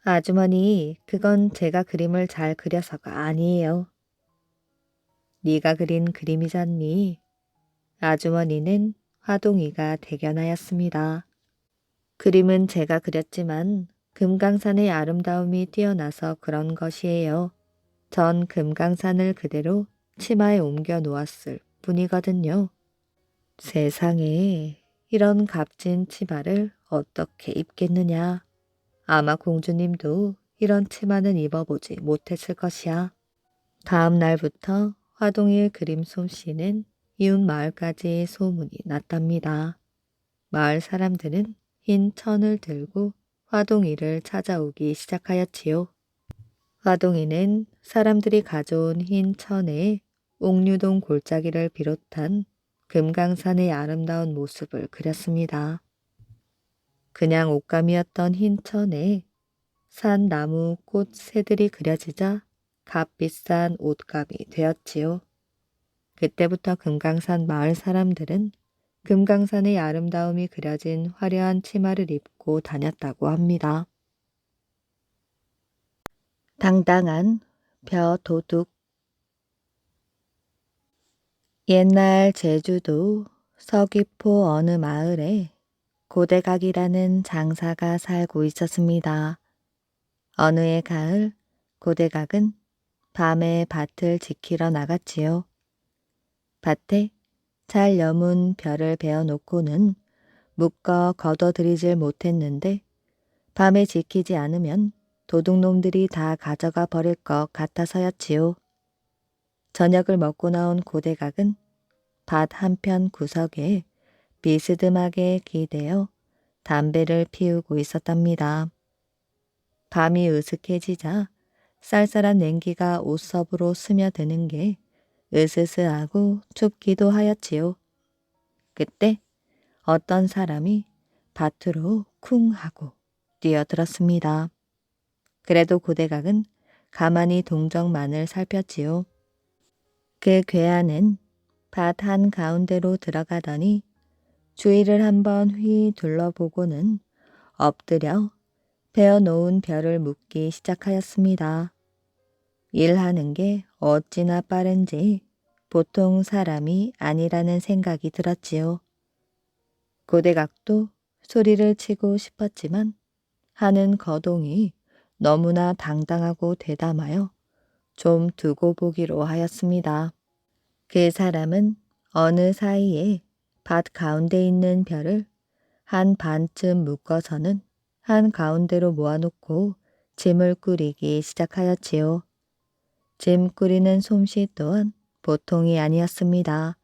아주머니, 그건 제가 그림을 잘 그려서가 아니에요. 네가 그린 그림이잖니. 아주머니는 화동이가 대견하였습니다. 그림은 제가 그렸지만 금강산의 아름다움이 뛰어나서 그런 것이에요. 전 금강산을 그대로 치마에 옮겨 놓았을 뿐이거든요. 세상에 이런 값진 치마를 어떻게 입겠느냐. 아마 공주님도 이런 치마는 입어보지 못했을 것이야. 다음 날부터 화동이의 그림 솜씨는 이웃 마을까지 소문이 났답니다. 마을 사람들은 흰 천을 들고 화동이를 찾아오기 시작하였지요. 화동이는 사람들이 가져온 흰 천에 옥류동 골짜기를 비롯한 금강산의 아름다운 모습을 그렸습니다. 그냥 옷감이었던 흰 천에 산, 나무, 꽃, 새들이 그려지자 값비싼 옷감이 되었지요. 그때부터 금강산 마을 사람들은 금강산의 아름다움이 그려진 화려한 치마를 입고 다녔다고 합니다. 당당한 벼도둑. 옛날 제주도 서귀포 어느 마을에 고대각이라는 장사가 살고 있었습니다. 어느 해 가을 고대각은 밤에 밭을 지키러 나갔지요. 밭에 잘 여문 벼를 베어놓고는 묶어 걷어들이질 못했는데 밤에 지키지 않으면 도둑놈들이 다 가져가 버릴 것 같아서였지요. 저녁을 먹고 나온 고대각은 밭 한편 구석에 비스듬하게 기대어 담배를 피우고 있었답니다. 밤이 으슥해지자 쌀쌀한 냉기가 옷섭으로 스며드는 게 으스스하고 춥기도 하였지요. 그때 어떤 사람이 밭으로 쿵 하고 뛰어들었습니다. 그래도 고대각은 가만히 동정만을 살폈지요. 그 괴한은 밭 한가운데로 들어가더니 주위를 한번 휘 둘러보고는 엎드려 베어놓은 벼를 묶기 시작하였습니다. 일하는 게 어찌나 빠른지 보통 사람이 아니라는 생각이 들었지요. 고대각도 소리를 치고 싶었지만 하는 거동이 너무나 당당하고 대담하여 좀 두고 보기로 하였습니다. 그 사람은 어느 사이에 밭 가운데 있는 별을 한 반쯤 묶어서는 한 가운데로 모아놓고 짐을 꾸리기 시작하였지요. 짐 꾸리는 솜씨 또한 보통이 아니었습니다.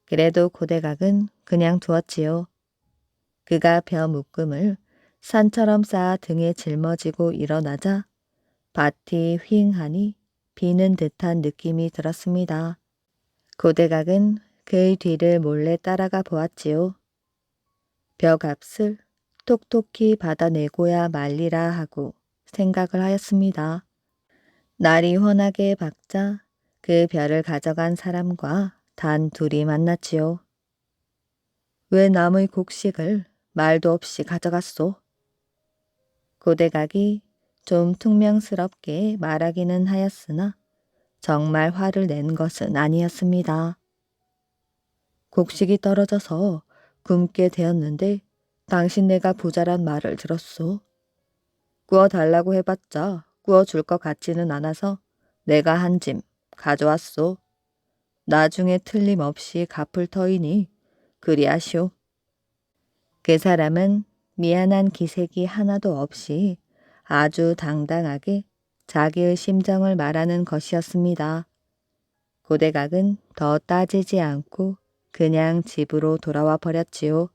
그래도 고대각은 그냥 두었지요. 그가 벼 묶음을 산처럼 쌓아 등에 짊어지고 일어나자 밭이 휑하니 비는 듯한 느낌이 들었습니다. 고대각은 그의 뒤를 몰래 따라가 보았지요. 벼값을 톡톡히 받아내고야 말리라 하고 생각을 하였습니다. 날이 환하게 밝자 그 벼를 가져간 사람과 단 둘이 만났지요. 왜 남의 곡식을 말도 없이 가져갔소? 고대각이 좀 퉁명스럽게 말하기는 하였으나 정말 화를 낸 것은 아니었습니다. 곡식이 떨어져서 굶게 되었는데 당신 내가 부자란 말을 들었소. 구워달라고 해봤자 구워줄 것 같지는 않아서 내가 한 짐 가져왔소. 나중에 틀림없이 갚을 터이니 그리하시오. 그 사람은 미안한 기색이 하나도 없이 아주 당당하게 자기의 심정을 말하는 것이었습니다. 고대각은 더 따지지 않고 그냥 집으로 돌아와 버렸지요.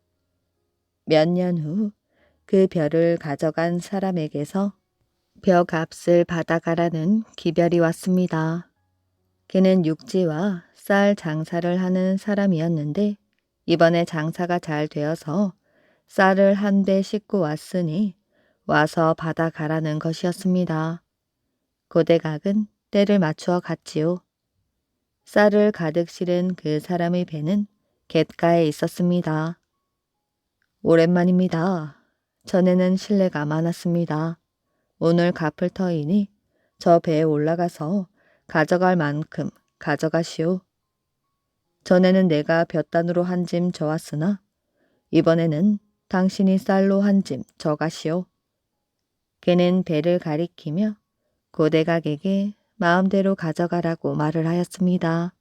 몇 년 후 그 벼를 가져간 사람에게서 벼값을 받아가라는 기별이 왔습니다. 그는 육지와 쌀 장사를 하는 사람이었는데 이번에 장사가 잘 되어서 쌀을 한 배 싣고 왔으니 와서 받아가라는 것이었습니다. 고대각은 때를 맞추어 갔지요. 쌀을 가득 실은 그 사람의 배는 갯가에 있었습니다. 오랜만입니다. 전에는 신뢰가 많았습니다. 오늘 갚을 터이니 저 배에 올라가서 가져갈 만큼 가져가시오. 전에는 내가 볕단으로 한 짐 져왔으나 이번에는 당신이 쌀로 한 짐 져가시오. 걔는 배를 가리키며 고대각에게 마음대로 가져가라고 말을 하였습니다.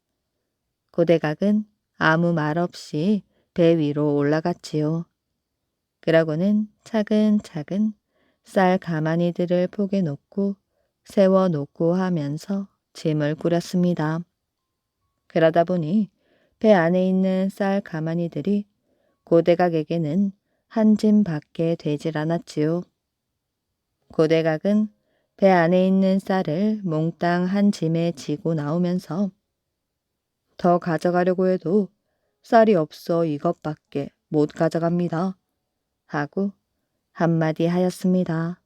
고대각은 아무 말 없이 배 위로 올라갔지요. 그러고는 차근차근 쌀 가마니들을 포개 놓고 세워 놓고 하면서 짐을 꾸렸습니다. 그러다 보니 배 안에 있는 쌀 가마니들이 고대각에게는 한 짐밖에 되질 않았지요. 고대각은 배 안에 있는 쌀을 몽땅 한 짐에 지고 나오면서 더 가져가려고 해도 쌀이 없어 이것밖에 못 가져갑니다. 하고 한마디 하였습니다.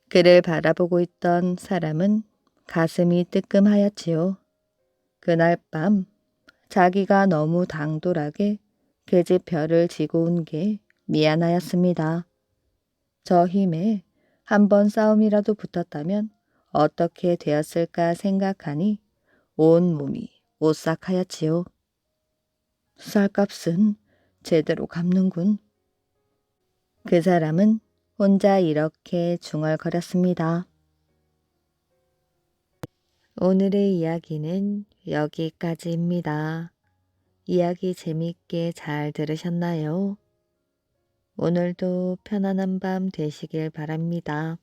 그를 바라보고 있던 사람은 가슴이 뜨끔하였지요. 그날 밤 자기가 너무 당돌하게 그 집 벼를 지고 온 게 미안하였습니다. 저 힘에 한 번 싸움이라도 붙었다면 어떻게 되었을까 생각하니 온 몸이 오싹하였지요. 쌀값은 제대로 갚는군. 그 사람은 혼자 이렇게 중얼거렸습니다. 오늘의 이야기는 여기까지입니다. 이야기 재밌게 잘 들으셨나요? 오늘도 편안한 밤 되시길 바랍니다.